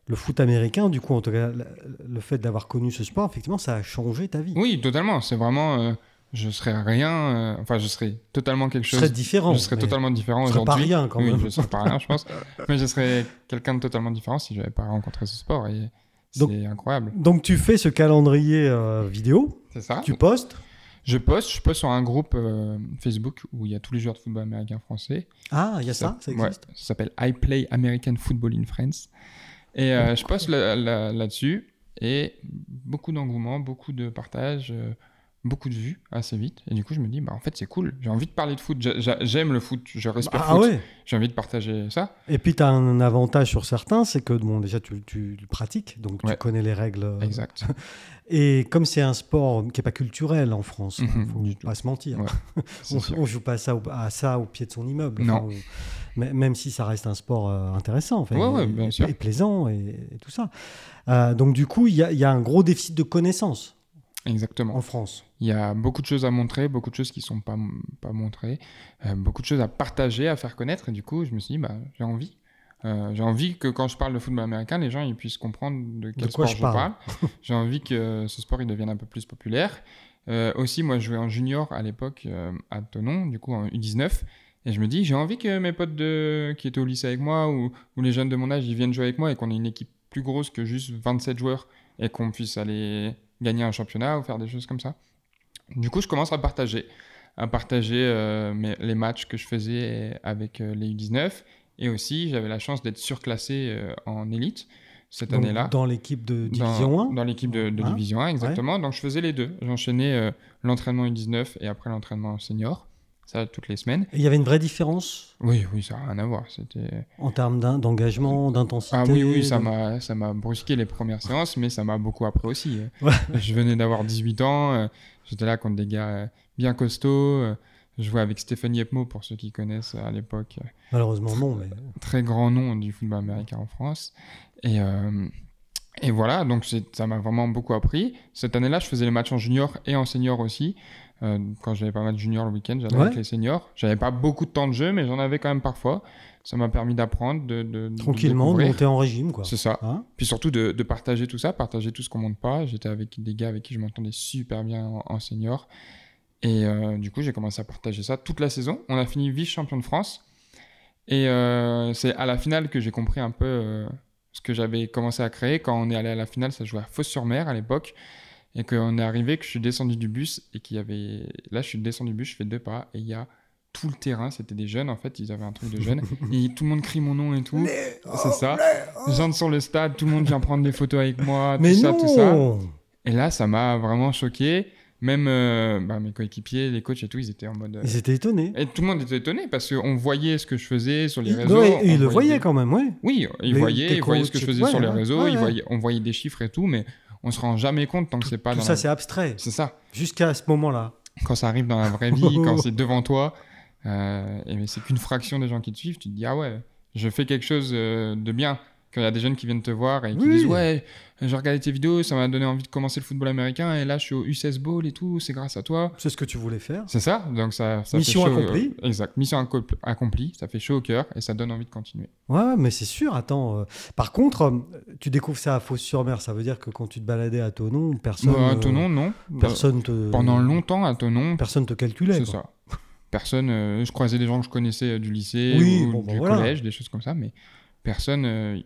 le foot américain, du coup, en tout cas, le fait d'avoir connu ce sport, effectivement, ça a changé ta vie. Oui, totalement. C'est vraiment... je serais rien... Enfin, je serais totalement quelque chose... Je serais différent. Je serais totalement différent je serais aujourd'hui. pas rien, quand même. Oui, je serais pas rien, je pense. Mais je serais quelqu'un de totalement différent si je n'avais pas rencontré ce sport. Et c'est incroyable. Donc, tu fais ce calendrier vidéo. C'est ça. Tu postes. Je poste sur un groupe Facebook où il y a tous les joueurs de football américain français. Ah, il y a ça existe. Ouais, ça s'appelle I Play American Football in France. Et je poste là-dessus et beaucoup d'engouement, beaucoup de partages, beaucoup de vues assez vite. Et du coup, je me dis, bah, en fait, c'est cool. J'ai envie de parler de foot. J'aime le foot. Je respire foot. Ouais. J'ai envie de partager ça. Et puis, tu as un avantage sur certains, c'est que bon, déjà, tu le pratiques, donc tu connais les règles. Exact. Et comme c'est un sport qui n'est pas culturel en France, il ne faut pas se mentir. Ouais, on ne joue pas à ça au pied de son immeuble. Non. Enfin, même si ça reste un sport intéressant bien sûr. et plaisant et tout ça. Donc du coup, il y a un gros déficit de connaissances. Exactement. En France. Il y a beaucoup de choses à montrer, beaucoup de choses qui ne sont pas montrées, beaucoup de choses à partager, à faire connaître. Et du coup, je me suis dit, bah, j'ai envie. J'ai envie que quand je parle de football américain, les gens ils puissent comprendre de quel sport je parle. J'ai envie que ce sport il devienne un peu plus populaire. Aussi, moi, je jouais en junior à l'époque à Thonon, du coup en U19. Et je me dis, j'ai envie que mes potes qui étaient au lycée avec moi ou les jeunes de mon âge, ils viennent jouer avec moi et qu'on ait une équipe plus grosse que juste 27 joueurs et qu'on puisse aller gagner un championnat ou faire des choses comme ça. Du coup, je commence à partager. à partager les matchs que je faisais avec les U19. Et aussi, j'avais la chance d'être surclassé en élite cette Donc, année-là. dans l'équipe de Division 1 Dans l'équipe de Division 1, exactement. Ouais. Donc, je faisais les deux. J'enchaînais l'entraînement U19 et après l'entraînement senior. Ça, toutes les semaines. Et il y avait une vraie différence? Oui, ça n'a rien à voir. En termes d'engagement, d'intensité? Ah oui, ça m'a brusqué les premières séances, mais ça m'a beaucoup appris aussi. Ouais. Je venais d'avoir 18 ans. J'étais là contre des gars bien costauds. Je jouais avec Stéphane Yepmo, pour ceux qui connaissent à l'époque. Malheureusement, non. Mais... Très grand nom du football américain en France. Et voilà, donc ça m'a vraiment beaucoup appris. Cette année-là, je faisais les matchs en junior et en senior aussi. Quand j'avais pas mal de juniors le week-end, j'allais avec les seniors. J'avais pas beaucoup de temps de jeu, mais j'en avais quand même parfois. Ça m'a permis d'apprendre, tranquillement, de monter en régime, quoi. C'est ça. Hein? Puis surtout de partager tout ça, partager tout ce qu'on monte pas. J'étais avec des gars avec qui je m'entendais super bien en senior. Et du coup, j'ai commencé à partager ça toute la saison. On a fini vice-champion de France. Et c'est à la finale que j'ai compris un peu ce que j'avais commencé à créer. Quand on est allé à la finale, ça jouait à Fos-sur-Mer à l'époque. Et qu'on est arrivé, que je suis descendu du bus et qu'il y avait... Là, je suis descendu du bus, je fais 2 pas et il y a tout le terrain, c'était des jeunes en fait, ils avaient un truc de jeunes. Et tout le monde crie mon nom et tout. C'est ça. J'entre sur le stade, tout le monde vient prendre des photos avec moi, tout ça. Et là, ça m'a vraiment choqué. Même mes coéquipiers, les coachs et tout, ils étaient en mode... Ils étaient étonnés. Et tout le monde était étonné parce qu'on voyait ce que je faisais sur les réseaux. Ouais, ils le voyaient quand même, ouais. Oui, ils voyaient ce que je faisais sur les réseaux, on voyait des chiffres et tout, mais on se rend jamais compte tant que c'est pas tout dans ça, c'est abstrait. C'est ça. Jusqu'à ce moment-là. Quand ça arrive dans la vraie vie, quand c'est devant toi, et c'est qu'une fraction des gens qui te suivent, tu te dis, ah ouais, je fais quelque chose de bien. Quand il y a des jeunes qui viennent te voir et qui disent, ouais, j'ai regardé tes vidéos, ça m'a donné envie de commencer le football américain, et là, je suis au U16 Bowl et tout, c'est grâce à toi. C'est ce que tu voulais faire. C'est ça, donc ça mission fait chaud, accomplie. Exact, mission accomplie, ça fait chaud au cœur, et ça donne envie de continuer. Ouais, mais c'est sûr, attends. Par contre, tu découvres ça à Fos-sur-Mer, ça veut dire que quand tu te baladais à Thonon, personne... à Thonon, non. Personne te... Pendant longtemps, à Thonon... Personne te calculait, c'est ça. Personne... je croisais des gens que je connaissais du lycée ou du collège, des choses comme ça, mais personne...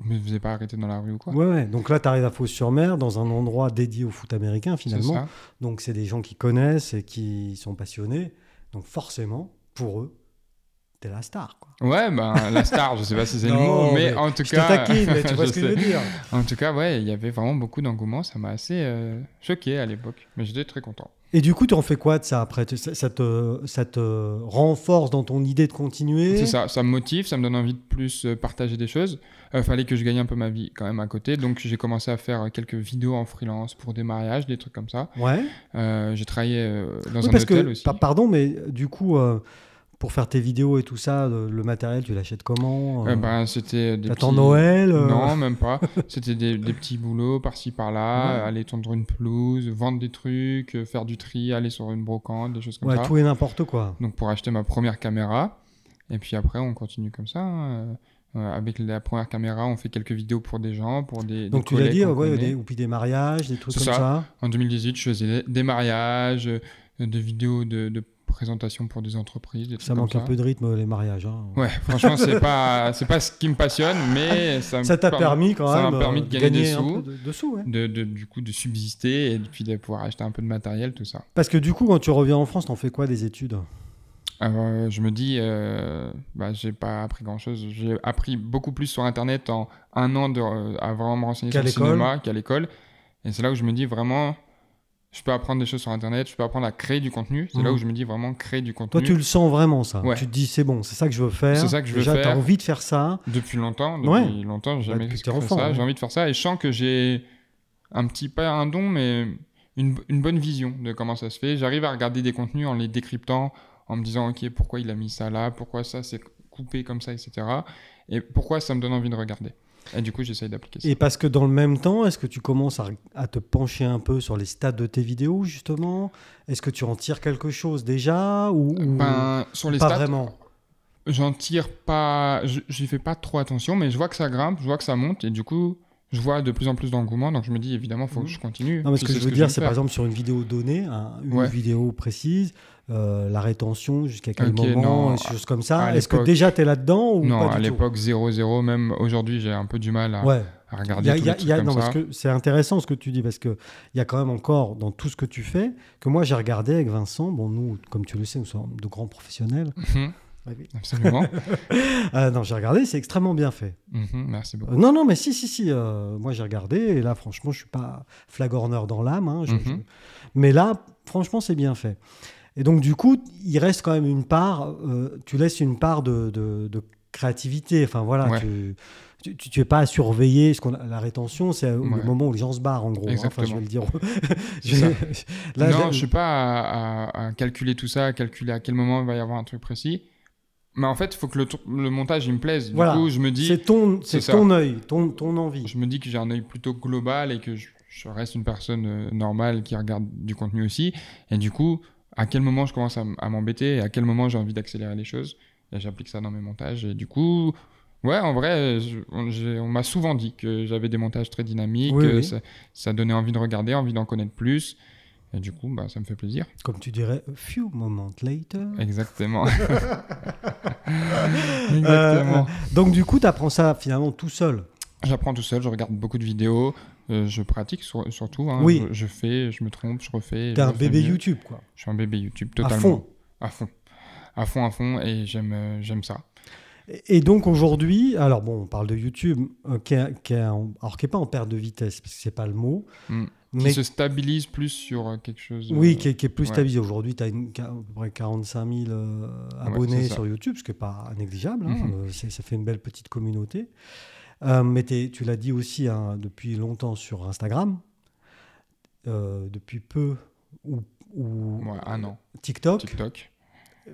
me faisait pas arrêter dans la rue ou quoi. Ouais. Donc là, tu arrives à Fos-sur-Mer, dans un endroit dédié au foot américain, finalement. C'est ça. Donc, c'est des gens qui connaissent et qui sont passionnés. Donc, forcément, pour eux, t'es la star, quoi. Ouais, la star, je sais pas si c'est le mot, mais en tout cas... Je te taquine, mais tu vois ce que je veux dire. En tout cas, ouais, il y avait vraiment beaucoup d'engouement. Ça m'a assez choqué à l'époque, mais j'étais très content. Et du coup, tu en fais quoi de ça après? Ça te renforce dans ton idée de continuer? C'est ça, ça me motive, ça me donne envie de plus partager des choses. Fallait que je gagne un peu ma vie quand même à côté, donc j'ai commencé à faire quelques vidéos en freelance pour des mariages, des trucs comme ça. Ouais. J'ai travaillé dans un hôtel aussi. Pardon, mais du coup... Pour faire tes vidéos et tout ça, le matériel, tu l'achètes comment? C'était des T'attends Noël Non, même pas. C'était des petits boulots par-ci par-là, aller tondre une pelouse, vendre des trucs, faire du tri, aller sur une brocante, des choses comme ça. Ouais, tout et n'importe quoi. Donc pour acheter ma première caméra. Et puis après, on continue comme ça. Avec la première caméra, on fait quelques vidéos pour des gens, pour des Donc tu l'as dit, ou puis des mariages, des trucs comme ça. En 2018, je faisais des mariages, des vidéos de présentation pour des entreprises. Des ça manque un peu de rythme, les mariages. Hein. Ouais, franchement, c'est pas ce qui me passionne, mais ça t'a permis quand même m'a permis de gagner des sous, un peu de sous, ouais. Du coup, de subsister et puis de pouvoir acheter un peu de matériel, tout ça. Parce que du coup, quand tu reviens en France, t'en fais quoi des études? Je me dis, j'ai pas appris grand-chose. J'ai appris beaucoup plus sur Internet en 1 an à vraiment me renseigner sur le cinéma qu'à l'école. Et c'est là où je me dis vraiment... Je peux apprendre des choses sur Internet, je peux apprendre à créer du contenu. C'est là où je me dis vraiment créer du contenu. Toi, tu le sens vraiment, ça. Ouais. Tu te dis, c'est bon, c'est ça que je veux faire. C'est ça que je veux faire. Déjà, tu as envie de faire ça. Depuis longtemps. Depuis longtemps, j'ai jamais fait ça. J'ai envie de faire ça. Et je sens que j'ai pas un don, mais une bonne vision de comment ça se fait. J'arrive à regarder des contenus en les décryptant, en me disant, OK, pourquoi il a mis ça là, pourquoi ça c'est coupé comme ça, etc. Et pourquoi ça me donne envie de regarder. Et du coup, j'essaye d'appliquer ça. Et parce que dans le même temps, est-ce que tu commences à te pencher un peu sur les stats de tes vidéos, justement? Est-ce que tu en tires quelque chose déjà ou sur les pas stats, vraiment? J'en tire pas... J'y fais pas trop attention, mais je vois que ça grimpe, je vois que ça monte, et du coup, je vois de plus en plus d'engouement, donc je me dis, évidemment, il faut que je continue. Non, mais ce que je veux dire, c'est par exemple sur une vidéo donnée, une vidéo précise, la rétention, jusqu'à quel moment, des choses comme ça. Est-ce que déjà tu es là-dedans ou non, pas à du tout? l'époque 0-0, même aujourd'hui j'ai un peu du mal à regarder tous les trucs comme non, ça. parce que c'est intéressant ce que tu dis, parce qu'il y a quand même encore dans tout ce que tu fais, que moi j'ai regardé avec Vincent, bon nous, comme tu le sais, nous sommes de grands professionnels. Mhm, Oui. absolument. Non, j'ai regardé, c'est extrêmement bien fait. Mhm, merci beaucoup. Non, mais si, moi j'ai regardé, et là franchement je suis pas flagorneur dans l'âme, hein, Mhm. mais là franchement c'est bien fait. Et donc du coup, il reste quand même une part, tu laisses une part de créativité, enfin voilà, Ouais. tu es pas à surveiller, la rétention c'est le Ouais. moment où les gens se barrent en gros, hein. Enfin Exactement. je vais le dire. C'est ça. Là, Non, je suis pas à calculer tout ça, à calculer à quel moment il va y avoir un truc précis. Mais en fait, il faut que le montage il me plaise. Du voilà, coup, je me dis, c'est c'est ça. ton œil, ton envie. je me dis que j'ai un œil plutôt global et que je reste une personne normale qui regarde du contenu aussi. Et du coup, à quel moment je commence à m'embêter et à quel moment j'ai envie d'accélérer les choses. Et j'applique ça dans mes montages. Et du coup, ouais, en vrai, on m'a souvent dit que j'avais des montages très dynamiques, Oui, oui. ça donnait envie de regarder, envie d'en connaître plus. Et du coup, bah, ça me fait plaisir. Comme tu dirais, a few moments later. Exactement. Exactement. Donc du coup, tu apprends ça finalement tout seul. J'apprends tout seul, je regarde beaucoup de vidéos, je pratique surtout. Hein. Oui. Je fais, je me trompe, je refais. T'es je un refais bébé mieux. YouTube, quoi. Je suis un bébé YouTube, À totalement. fond. À fond. À fond, à fond, et j'aime ça. Et donc aujourd'hui, alors bon, on parle de YouTube, qui est pas en perte de vitesse, parce que c'est pas le mot, Mm. mais Qui se stabilise plus sur quelque chose. oui, qui est plus ouais. stabilisé. Aujourd'hui, tu as à peu près 45 000 abonnés c'est ça. sur YouTube, ce qui n'est pas négligeable. Hein. Mhm. Ça fait une belle petite communauté. Mais tu l'as dit aussi hein, depuis longtemps sur Instagram, depuis peu, ou Ouais, un an. TikTok. TikTok.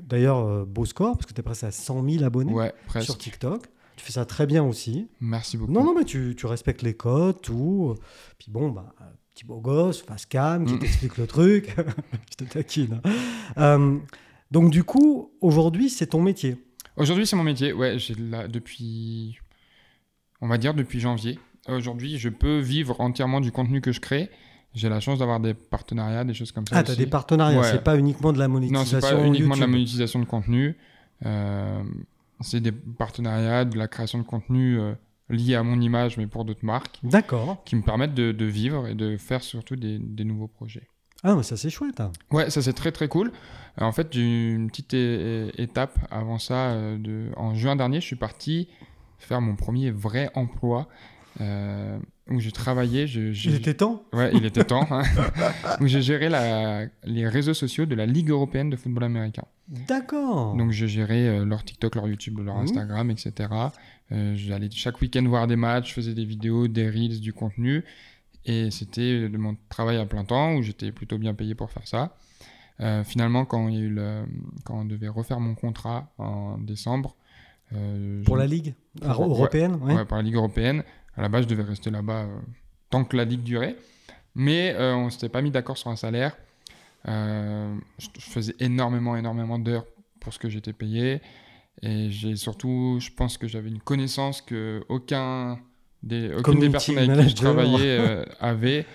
D'ailleurs, beau score, parce que tu es presque à 100 000 abonnés Ouais, presque. sur TikTok. Tu fais ça très bien aussi. Merci beaucoup. Non, mais tu respectes les codes, tout. Puis bon, bah, petit beau gosse, face cam, qui t'explique le truc. Je te taquine. Donc du coup, aujourd'hui, c'est ton métier. Aujourd'hui, c'est mon métier. Ouais, j'ai là depuis, on va dire depuis janvier. Aujourd'hui, je peux vivre entièrement du contenu que je crée. J'ai la chance d'avoir des partenariats, des choses comme ça. Ah, tu as aussi. des partenariats, Ouais. c'est pas uniquement de la Non, monétisation c'est pas uniquement de la YouTube. monétisation de contenu. C'est des partenariats, de la création de contenu liés à mon image, mais pour d'autres marques, D'accord. qui me permettent de vivre et de faire surtout des nouveaux projets. Ah, mais ça c'est chouette. Hein. Ouais, ça c'est très très cool. En fait, j'ai eu une petite étape avant ça. En juin dernier, je suis parti faire mon premier vrai emploi où je travaillais. Il était temps. Ouais, il était temps. Hein, où je gérais les réseaux sociaux de la Ligue européenne de football américain. D'accord. Donc je gérais leur TikTok, leur YouTube, leur Instagram, etc. J'allais chaque week-end voir des matchs, je faisais des vidéos, des reels, du contenu. Et c'était de mon travail à plein temps où j'étais plutôt bien payé pour faire ça. Finalement, quand on devait refaire mon contrat en décembre... pour la Ligue européenne ouais, pour la Ligue européenne. À la base, je devais rester là-bas tant que la Ligue durait. Mais on ne s'était pas mis d'accord sur un salaire. Je faisais énormément d'heures pour ce que j'étais payé. Et je pense que j'avais une connaissance qu'aucune des personnes avec qui je travaillais avait.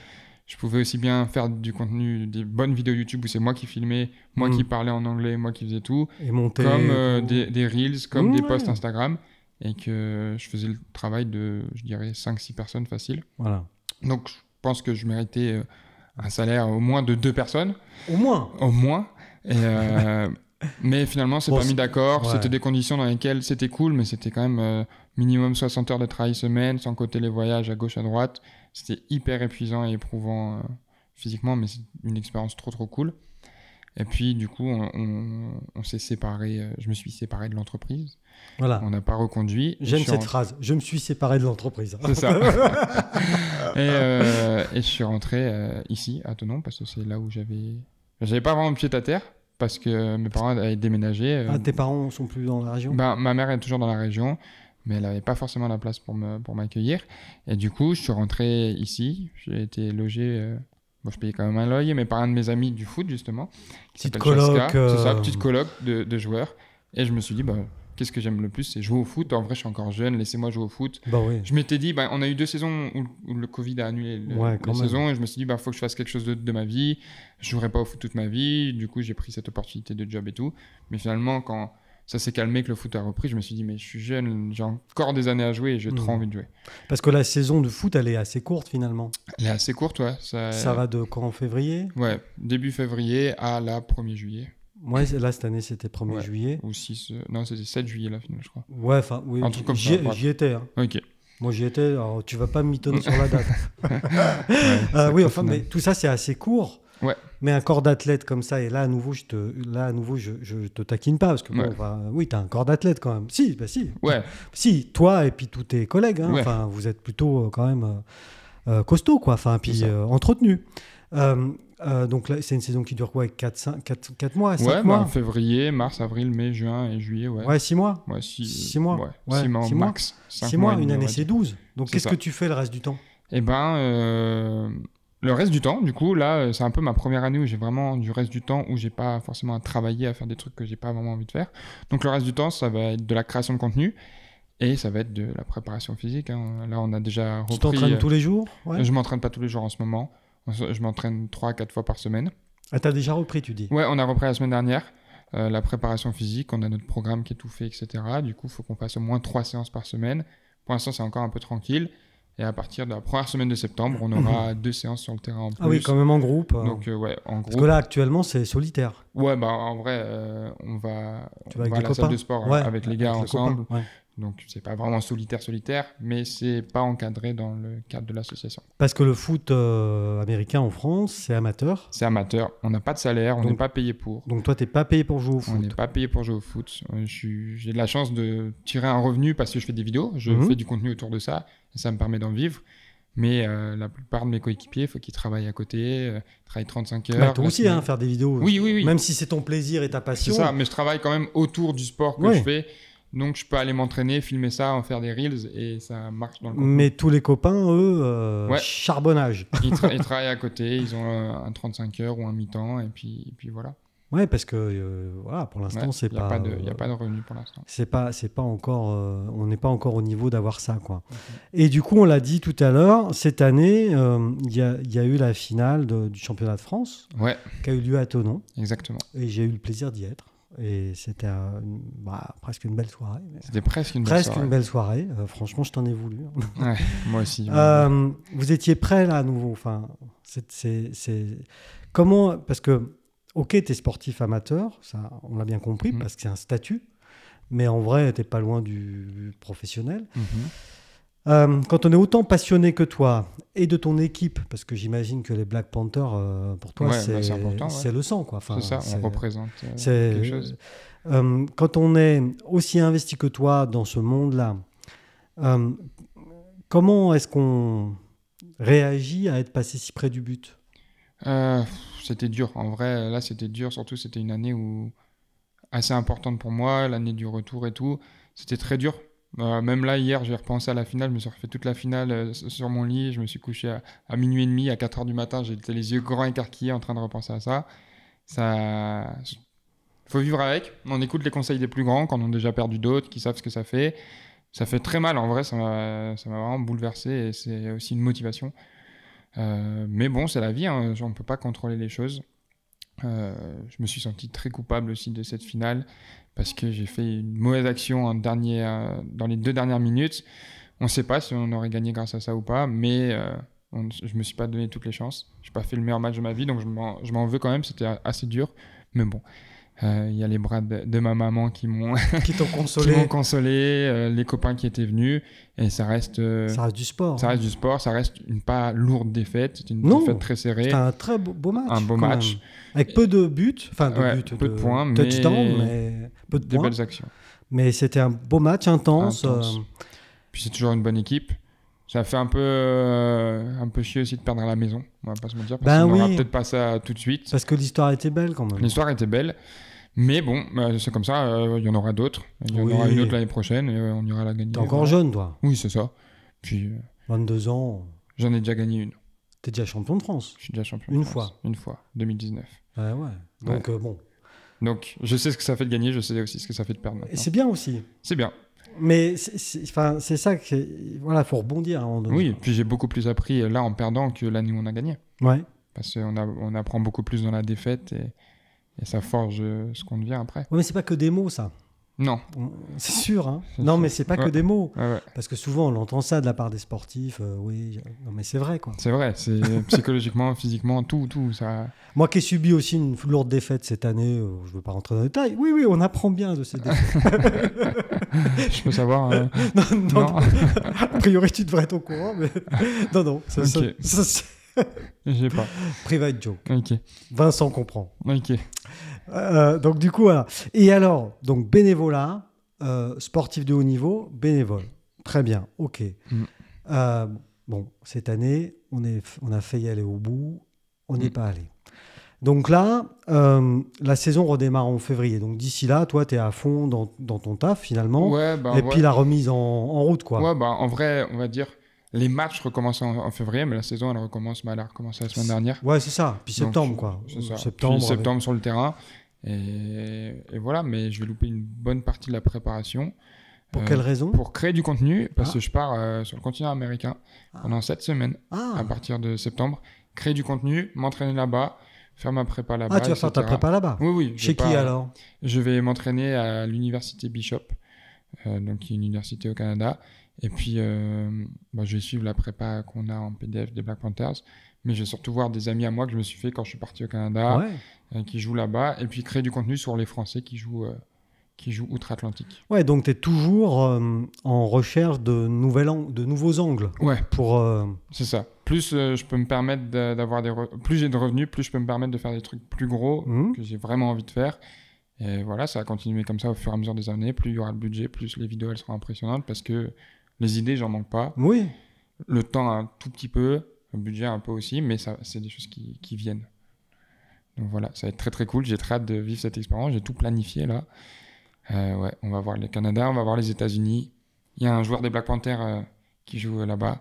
Je pouvais aussi bien faire du contenu, des bonnes vidéos YouTube où c'est moi qui filmais, moi qui parlais en anglais, moi qui faisais tout. Et monter, comme des Reels, comme des posts Instagram. Et que je faisais le travail de, je dirais, 5-6 personnes facile. Voilà. Donc, je pense que je méritais un salaire au moins de 2 personnes. Au moins. Au moins. Et mais finalement, c'est pas mis d'accord. Ouais. C'était des conditions dans lesquelles c'était cool, mais c'était quand même minimum 60 heures de travail semaine, sans compter les voyages à gauche, à droite. C'était hyper épuisant et éprouvant physiquement, mais c'est une expérience trop cool. Et puis, du coup, on s'est séparés. Je me suis séparé de l'entreprise. Voilà. On n'a pas reconduit. J'aime cette phrase. Je me suis séparé de l'entreprise. C'est ça. Et je suis rentré ici, à Thonon, parce que c'est là où j'avais pas vraiment pied à terre, parce que mes parents avaient déménagé. Tes parents sont plus dans la région ? Ma mère est toujours dans la région, mais elle n'avait pas forcément la place pour m'accueillir. Et du coup, je suis rentré ici. J'ai été logé... Bon, je payais quand même un loyer, mais par un de mes amis du foot, justement. Petite coloc. C'est ça, petite coloc de joueurs. Et je me suis dit, qu'est-ce que j'aime le plus ? C'est jouer au foot. En vrai, je suis encore jeune, laissez-moi jouer au foot. Bah oui. Je m'étais dit, on a eu 2 saisons où le Covid a annulé la saison. Et je me suis dit, faut que je fasse quelque chose de ma vie. Je jouerai pas au foot toute ma vie. Du coup, j'ai pris cette opportunité de job et tout. Mais finalement, quand ça s'est calmé, que le foot a repris, je me suis dit, mais je suis jeune, j'ai encore des années à jouer et j'ai trop envie de jouer. Parce que la saison de foot, elle est assez courte finalement. Elle est assez courte, ouais. Ça va de quand, en février? Ouais, début février à la 1er juillet. Ouais, là, cette année, c'était 1er juillet. Ou 6... Non, c'était 7 juillet, la finale, je crois. Ouais, enfin, oui. Un truc comme ça. J'y étais. Hein. Ok. Moi, j'y étais. Alors, tu vas pas me mitonner sur la date. Ouais, oui, enfin, mais tout ça, c'est assez court. Ouais. Mais un corps d'athlète comme ça, et là, à nouveau, je te taquine pas. Parce que, bon, oui, tu as un corps d'athlète quand même. Si, bah si. Ouais. Si, toi et puis tous tes collègues. Hein, ouais. Enfin, vous êtes plutôt quand même costaud, quoi. Enfin, puis entretenu. Donc là, c'est une saison qui dure quoi? 4 mois, 5 mois? Février, mars, avril, mai, juin et juillet. Ouais, 6 mois? Ouais, 6 mois. Ouais, 6 mois max. 6 mois, une année, c'est 12. Donc qu'est-ce que tu fais le reste du temps? Eh ben, le reste du temps, du coup, là, c'est un peu ma première année où j'ai vraiment du reste du temps où j'ai pas forcément à travailler, à faire des trucs que j'ai pas vraiment envie de faire. Donc le reste du temps, ça va être de la création de contenu. Et ça va être de la préparation physique. Hein. Là, on a déjà repris... Tu t'entraînes tous les jours? Ouais. Je m'entraîne pas tous les jours en ce moment. Je m'entraîne 3 à 4 fois par semaine. Ah, t'as déjà repris, tu dis? Ouais, on a repris la semaine dernière. La préparation physique, on a notre programme qui est tout fait, etc. Du coup, il faut qu'on fasse au moins 3 séances par semaine. Pour l'instant, c'est encore un peu tranquille. Et à partir de la première semaine de septembre, on aura 2 séances sur le terrain en plus. Ah oui, quand même en groupe. Donc, ouais, en groupe. Parce que là, actuellement, c'est solitaire. Ouais, bah en vrai, on va à la salle de sport avec les gars ensemble. Ouais. Donc, c'est pas vraiment solitaire, mais c'est pas encadré dans le cadre de l'association. Parce que le foot américain en France, c'est amateur. C'est amateur. On n'a pas de salaire, on n'est pas payé pour. Donc, toi, t'es pas payé pour jouer au foot. On n'est pas payé pour jouer au foot. J'ai de la chance de tirer un revenu parce que je fais des vidéos, je fais du contenu autour de ça, et ça me permet d'en vivre. Mais la plupart de mes coéquipiers, il faut qu'ils travaillent à côté, travaillent 35 heures. Bah, toi aussi, faire des vidéos. Oui. Même si c'est ton plaisir et ta passion. C'est ça, mais je travaille quand même autour du sport que je fais. Donc, je peux aller m'entraîner, filmer ça, en faire des reels et ça marche dans le contenu. Mais tous les copains, eux, charbonnage. Ils travaillent à côté, ils ont un 35 heures ou un mi-temps et puis voilà. Ouais, parce que pour l'instant, c'est pas. Il n'y a pas de revenu pour l'instant. C'est pas encore. On n'est pas encore au niveau d'avoir ça, quoi. Et du coup, on l'a dit tout à l'heure, cette année, il y a eu la finale du championnat de France, qui a eu lieu à Thonon. Exactement. Et j'ai eu le plaisir d'y être. Et c'était presque une belle soirée. C'était presque une belle soirée. Franchement, je t'en ai voulu. Ouais, moi aussi. Vous étiez prêts là à nouveau. Enfin, comment? Parce que, ok, t'es sportif amateur, ça, on l'a bien compris, parce que c'est un statut. Mais en vrai, t'es pas loin du professionnel. Quand on est autant passionné que toi et de ton équipe, parce que j'imagine que les Black Panthers, pour toi, c'est le sang, quoi. Enfin, c'est ça, on représente quelque chose. Quand on est aussi investi que toi dans ce monde-là, comment est-ce qu'on réagit à être passé si près du but? C'était dur. En vrai, là, c'était dur. Surtout, c'était une année assez importante pour moi, l'année du retour et tout. C'était très dur. Même là, hier, j'ai repensé à la finale. Je me suis refait toute la finale sur mon lit. Je me suis couché à minuit et demi, à 4h du matin. J'étais les yeux grands écarquillés en train de repenser à ça. Faut vivre avec. On écoute les conseils des plus grands quand on a déjà perdu d'autres, qui savent ce que ça fait. Ça fait très mal. En vrai, ça m'a vraiment bouleversé et c'est aussi une motivation. Mais bon, c'est la vie. Hein. On ne peut pas contrôler les choses. Je me suis senti très coupable aussi de cette finale parce que j'ai fait une mauvaise action dans les 2 dernières minutes. On ne sait pas si on aurait gagné grâce à ça ou pas, mais je ne me suis pas donné toutes les chances. Je n'ai pas fait le meilleur match de ma vie, donc je m'en veux quand même. C'était assez dur, mais bon. Il y a les bras de ma maman qui m'ont consolé, les copains qui étaient venus, et ça reste du sport. Ça reste du sport, ça reste une pas lourde défaite, c'était une défaite très serrée. C'était un très beau match. Un beau match. Même. Avec peu de buts, peu de points, touchdown, mais peu de points. Des belles actions. Mais c'était un beau match, intense. Puis c'est toujours une bonne équipe. Ça fait un peu chier aussi de perdre à la maison, on va pas se mentir, parce qu'on n'aura peut-être pas ça tout de suite. Parce que l'histoire était belle quand même. L'histoire était belle, mais bon, c'est comme ça, il y en aura d'autres. Il y en aura une autre l'année prochaine et on ira la gagner. T'es encore jeune, toi. Oui, c'est ça. Puis 22 ans. J'en ai déjà gagné une. T'es déjà champion de France. Je suis déjà champion de France. Une fois, 2019. Ouais. Donc bon. Donc je sais ce que ça fait de gagner, je sais aussi ce que ça fait de perdre maintenant. Et c'est bien aussi. C'est bien. Mais c'est ça que faut rebondir à un moment donné. Oui, puis j'ai beaucoup plus appris là en perdant que l'année où on a gagné. Ouais. Parce qu'on apprend beaucoup plus dans la défaite et ça forge ce qu'on devient après. Ouais, mais c'est pas que des mots, ça. Non. C'est sûr, hein. C'est Non, sûr. mais c'est pas que Ouais. des mots. Ouais. Parce que souvent, on entend ça de la part des sportifs. Oui, non, mais c'est vrai, quoi. C'est vrai, c'est psychologiquement, physiquement, tout, ça. Moi qui ai subi aussi une lourde défaite cette année, je ne veux pas rentrer dans les détails. Oui, on apprend bien de ces défaites. Je peux savoir. Non. A priori, tu devrais être au courant, mais non. Ça, c'est J'ai pas. private joke. Ok. Vincent comprend. Ok. Donc du coup, voilà. Et alors, donc bénévolat, sportif de haut niveau, bénévole. Très bien, ok. Bon, cette année, on a failli aller au bout, on n'y est pas allé. Donc là, la saison redémarre en février. Donc d'ici là, toi, tu es à fond dans ton taf finalement. Ouais, et puis la remise en route, quoi. Ouais, en vrai, on va dire, les matchs recommencent en février, mais la saison, elle recommence, elle a recommencé la semaine dernière. Ouais, c'est ça. Puis septembre, Donc, quoi. C'est ça. Septembre sur le terrain. Et voilà, mais je vais louper une bonne partie de la préparation. Pour quelle raison ? Pour créer du contenu, parce que je pars sur le continent américain pendant 7 semaines, à partir de septembre. Créer du contenu, m'entraîner là-bas, faire ma prépa là-bas. Tu vas faire ta prépa là-bas ? Oui. Chez qui alors ? Je vais m'entraîner à l'université Bishop, donc qui est une université au Canada. Et puis, je vais suivre la prépa qu'on a en PDF des Black Panthers. Mais je vais surtout voir des amis à moi que je me suis fait quand je suis parti au Canada, qui jouent là-bas. Et puis créer du contenu sur les Français qui jouent outre-Atlantique. Ouais, donc tu es toujours en recherche de nouveaux angles. Ouais. Pour, c'est ça. Plus je peux me permettre d'avoir plus j'ai de revenus, plus je peux me permettre de faire des trucs plus gros que j'ai vraiment envie de faire. Et voilà, ça va continuer comme ça au fur et à mesure des années. Plus il y aura le budget, plus les vidéos elles seront impressionnantes parce que les idées, j'en manque pas. Oui. Le temps un tout petit peu, le budget un peu aussi, mais ça, c'est des choses qui viennent. Donc voilà, ça va être très très cool. J'ai très hâte de vivre cette expérience. J'ai tout planifié là. On va voir le Canada, on va voir les États-Unis. Il y a un joueur des Black Panthers qui joue là-bas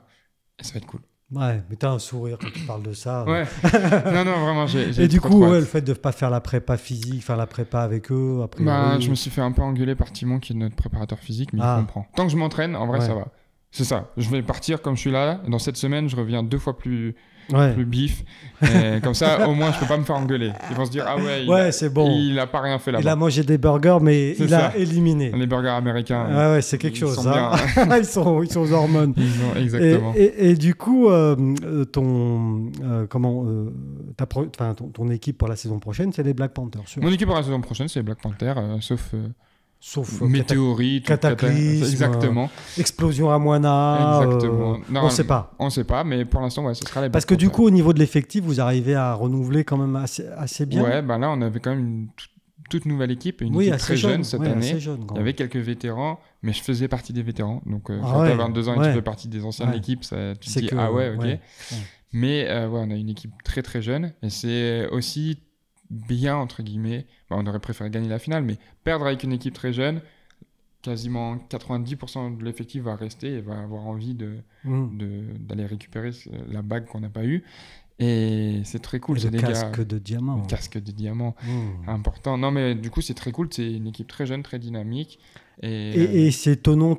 et ça va être cool. Ouais, mais t'as un sourire quand tu parles de ça. Ouais. non, vraiment, j'ai Et du trop coup, hâte. le fait de ne pas faire la prépa physique, faire la prépa avec eux, après. Je me suis fait un peu engueuler par Timon, qui est notre préparateur physique, mais il comprend. Tant que je m'entraîne, en vrai, ça va. C'est ça. Je vais partir comme je suis là. Dans cette semaine, je reviens 2 fois plus bif. Et comme ça, au moins, je peux pas me faire engueuler. Ils vont se dire, c'est bon. Il a pas rien fait là-bas. Il a mangé des burgers, mais a éliminé. Les burgers américains. Ouais, c'est quelque chose. Ils sont aux hormones. Exactement. Et du coup, ton équipe pour la saison prochaine, c'est les Black Panthers. Mon équipe pour la saison prochaine, c'est les Black Panthers, sauf météorite, cataclysme, exactement. Explosion à Moana. Exactement. On ne sait pas. On ne sait pas, mais pour l'instant, ce sera les Black Parce que Panthers. du coup, au niveau de l'effectif, vous arrivez à renouveler quand même assez bien. Ouais, là, on avait quand même une toute nouvelle équipe, une équipe très jeune cette année. Il y avait quelques vétérans, mais je faisais partie des vétérans. Donc, quand tu as 22 ans et que tu fais partie des anciennes équipes, tu te dis, ok. Ouais. Mais on a une équipe très très jeune et c'est aussi bien, entre guillemets, on aurait préféré gagner la finale, mais perdre avec une équipe très jeune, quasiment 90% de l'effectif va rester et va avoir envie d'aller récupérer la bague qu'on n'a pas eue. Et c'est très cool. C'est des casques de diamant. Casque de diamant, important. Non, mais du coup, c'est très cool. C'est une équipe très jeune, très dynamique. Et c'est Tonon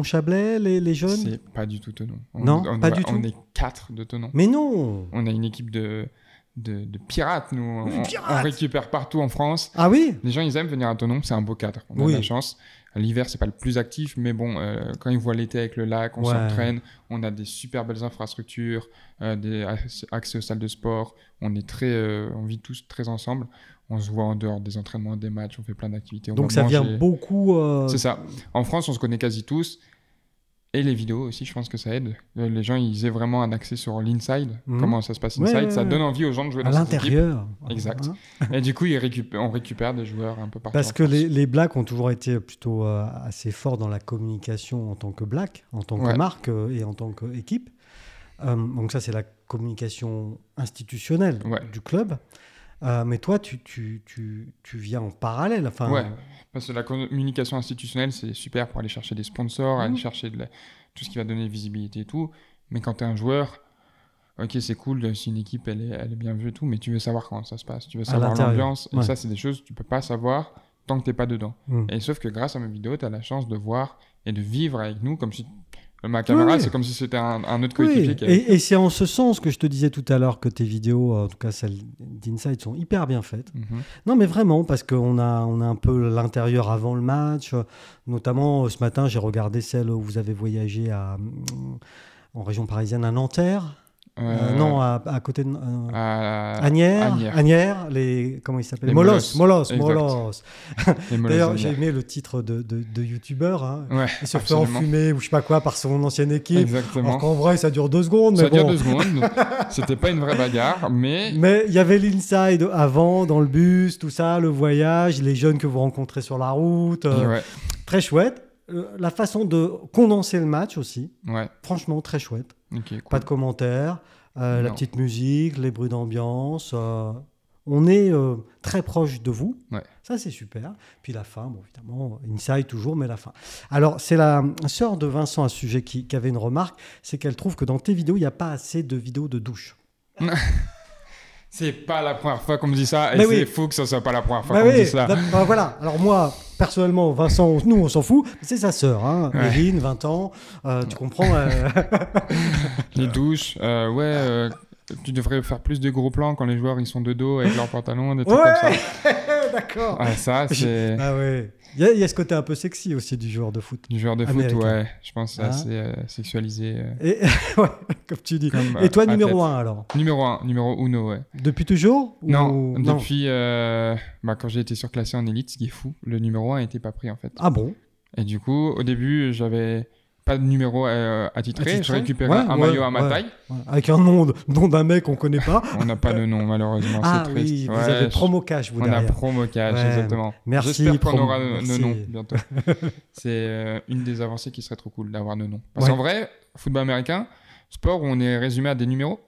Chablais, les jeunes ? C'est pas du tout Tonon. Pas du tout. On est 4 de Tonon. Mais non ! On a une équipe de pirates, nous. On récupère partout en France. Ah oui ? Les gens, ils aiment venir à Tonon. C'est un beau cadre. On a de la chance. L'hiver, c'est pas le plus actif, mais bon, quand ils voient l'été avec le lac, on s'entraîne. On a des super belles infrastructures, des accès aux salles de sport. On vit tous très ensemble. On se voit en dehors des entraînements, des matchs. On fait plein d'activités. Donc ça vient beaucoup. C'est ça. En France, on se connaît quasi tous. Et les vidéos aussi, je pense que ça aide. Les gens, ils aient vraiment un accès sur l'inside, comment ça se passe inside. Ça donne envie aux gens de jouer dans cette équipe. À l'intérieur. Exact. Et du coup, on récupère des joueurs un peu partout. Parce que les Blacks ont toujours été plutôt assez forts dans la communication en tant que Black, en tant que marque et en tant qu'équipe. Donc ça, c'est la communication institutionnelle du club. Mais toi, tu viens en parallèle. Parce que la communication institutionnelle, c'est super pour aller chercher des sponsors, aller chercher tout ce qui va donner visibilité et tout. Mais quand tu es un joueur, ok, c'est cool, si une équipe elle est bien vue et tout, mais tu veux savoir comment ça se passe, tu veux savoir l'ambiance. Et ça, c'est des choses que tu peux pas savoir tant que tu n'es pas dedans. Et sauf que grâce à mes vidéos, tu as la chance de voir et de vivre avec nous comme si Ma caméra, Oui. c'est comme si c'était un autre Oui, coéquipier qui avait... et c'est en ce sens que je te disais tout à l'heure que tes vidéos, en tout cas celles d'Inside, sont hyper bien faites. Mhm. Non, mais vraiment, parce qu'on a un peu l'intérieur avant le match. Notamment, ce matin, j'ai regardé celle où vous avez voyagé en région parisienne à Nanterre. Non, à côté de Agnières. Agnières. Comment ils s'appellent? Les Molosses. Molosses. Molosses. Les Molosses D'ailleurs, d'Agnières. j'ai aimé le titre de youtubeur. Hein. Ouais, Il se fait absolument. enfumer ou je sais pas quoi par son ancienne équipe. Exactement. Alors qu'en vrai, ça dure 2 secondes. Ça mais dure bon. 2 secondes. C'était pas une vraie bagarre, mais... Mais il y avait l'inside avant, dans le bus, tout ça, le voyage, les jeunes que vous rencontrez sur la route. Et ouais, Très chouette. La façon de condenser le match aussi. ouais. Franchement, très chouette. Ok, cool. Pas de commentaires. La Non. petite musique, les bruits d'ambiance. On est très proche de vous. Ouais. Ça, c'est super. Puis la fin, bon, évidemment, inside toujours, mais la fin. Alors, c'est la sœur de Vincent à ce sujet qui avait une remarque, c'est qu'elle trouve que dans tes vidéos, il n'y a pas assez de vidéos de douche. C'est pas la première fois qu'on me dit ça, et Mais c'est oui. fou que ce soit pas la première fois Bah qu'on me oui, dit ça. voilà. Alors moi, personnellement, Vincent, nous, on s'en fout. C'est sa sœur, hein. Ouais. Evelyne, 20 ans. Tu comprends Les douches, tu devrais faire plus de gros plans quand les joueurs ils sont de dos avec leurs pantalons, des trucs Ouais. comme ça. D'accord. Ouais, ça, c'est Ah ouais. Il y a ce côté un peu sexy aussi du joueur de foot. du joueur de foot, Américain. ouais. Je pense que c'est Ah. assez sexualisé. Et, ouais, comme tu dis. Comme, Et toi, athlète. numéro 1 alors? Numéro uno, ouais. Depuis toujours Non, ou- depuis quand j'ai été surclassé en élite, ce qui est fou, le numéro 1 n'était pas pris en fait. Ah bon? Et du coup, au début, j'avais pas de numéro attitré. Attitré Je récupérais Ouais, un ouais, maillot à ma ouais. taille. Ouais, avec un nom d'un mec qu'on connaît pas. On n'a pas de nom, malheureusement. Ah c'est oui, triste. vous Ouais, avez je- promo cash, vous On a derrière. promo cash, Ouais, exactement. merci, J'espère qu'on promo- aura nos merci. noms bientôt. C'est une des avancées qui serait trop cool d'avoir nos noms. Parce Ouais. qu'en vrai, football américain, sport où on est résumé à des numéros.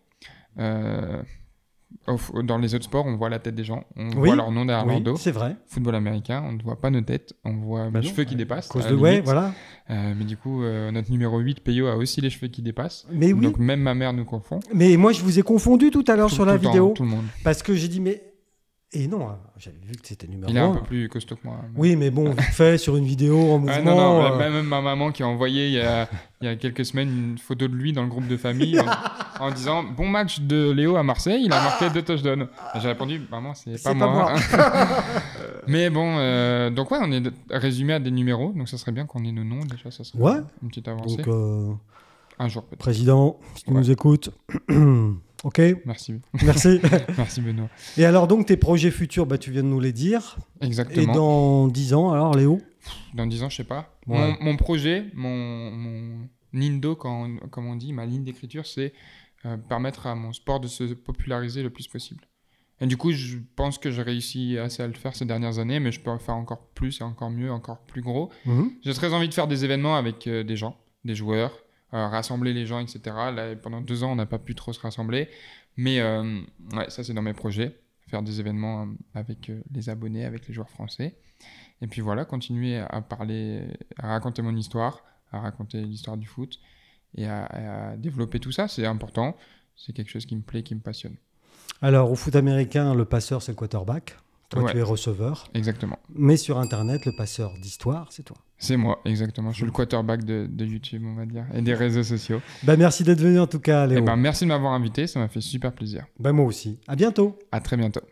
Dans les autres sports, on voit la tête des gens, on Oui, voit leur nom derrière leur Oui, dos. c'est vrai. Football américain, on ne voit pas nos têtes, on voit Bah les non, cheveux qui dépassent. À cause à de la ouais, limite. voilà. Mais du coup, notre numéro 8, Peyo, a aussi les cheveux qui dépassent. Mais oui. Donc même ma mère nous confond. Mais moi, je vous ai confondu tout à l'heure sur la Tout le temps, vidéo. tout le monde. Parce que j'ai dit, mais. Et non, j'avais vu que c'était numéro Il est un 1. peu plus costaud que moi. mais- Oui, mais bon, vite fait, sur une vidéo en Ah, mouvement. non, même ma maman qui a envoyé il y a quelques semaines une photo de lui dans le groupe de famille en disant bon match de Léo à Marseille, il a marqué 2 touchdowns. Et j'ai répondu maman, c'est pas moi. Mais bon, donc ouais, on est résumé à des numéros, donc ça serait bien qu'on ait nos noms déjà, ça serait Ouais. une petite avancée. Donc, Un jour peut-être. président, si tu Ouais. nous écoutes, ok, Merci, merci. merci Benoît. Et alors, donc, tes projets futurs, bah, tu viens de nous les dire. Exactement. Et dans 10 ans, alors, Léo? Dans 10 ans, je sais pas. Ouais. Mon projet, mon Nindo, comme on dit, ma ligne d'écriture, c'est permettre à mon sport de se populariser le plus possible. Et du coup, je pense que j'ai réussi assez à le faire ces dernières années, mais je peux en faire encore plus et encore mieux, encore plus gros. J'ai très envie de faire des événements avec des gens, des joueurs, rassembler les gens, etc. Là, pendant 2 ans, on n'a pas pu trop se rassembler. Mais ouais, ça, c'est dans mes projets. Faire des événements avec les abonnés, avec les joueurs français. Et puis voilà, continuer à parler, à raconter mon histoire, à raconter l'histoire du foot et à développer tout ça. C'est important. C'est quelque chose qui me plaît, qui me passionne. Alors, au foot américain, le passeur, c'est le quarterback. Toi, Ouais. tu es receveur. Exactement. Mais sur Internet, le passeur d'histoire, c'est toi. C'est moi, exactement. Je suis le quarterback de YouTube, on va dire, et des réseaux sociaux. Bah, merci d'être venu en tout cas, Et Léo. merci de m'avoir invité, ça m'a fait super plaisir. Bah, moi aussi. À bientôt. À très bientôt.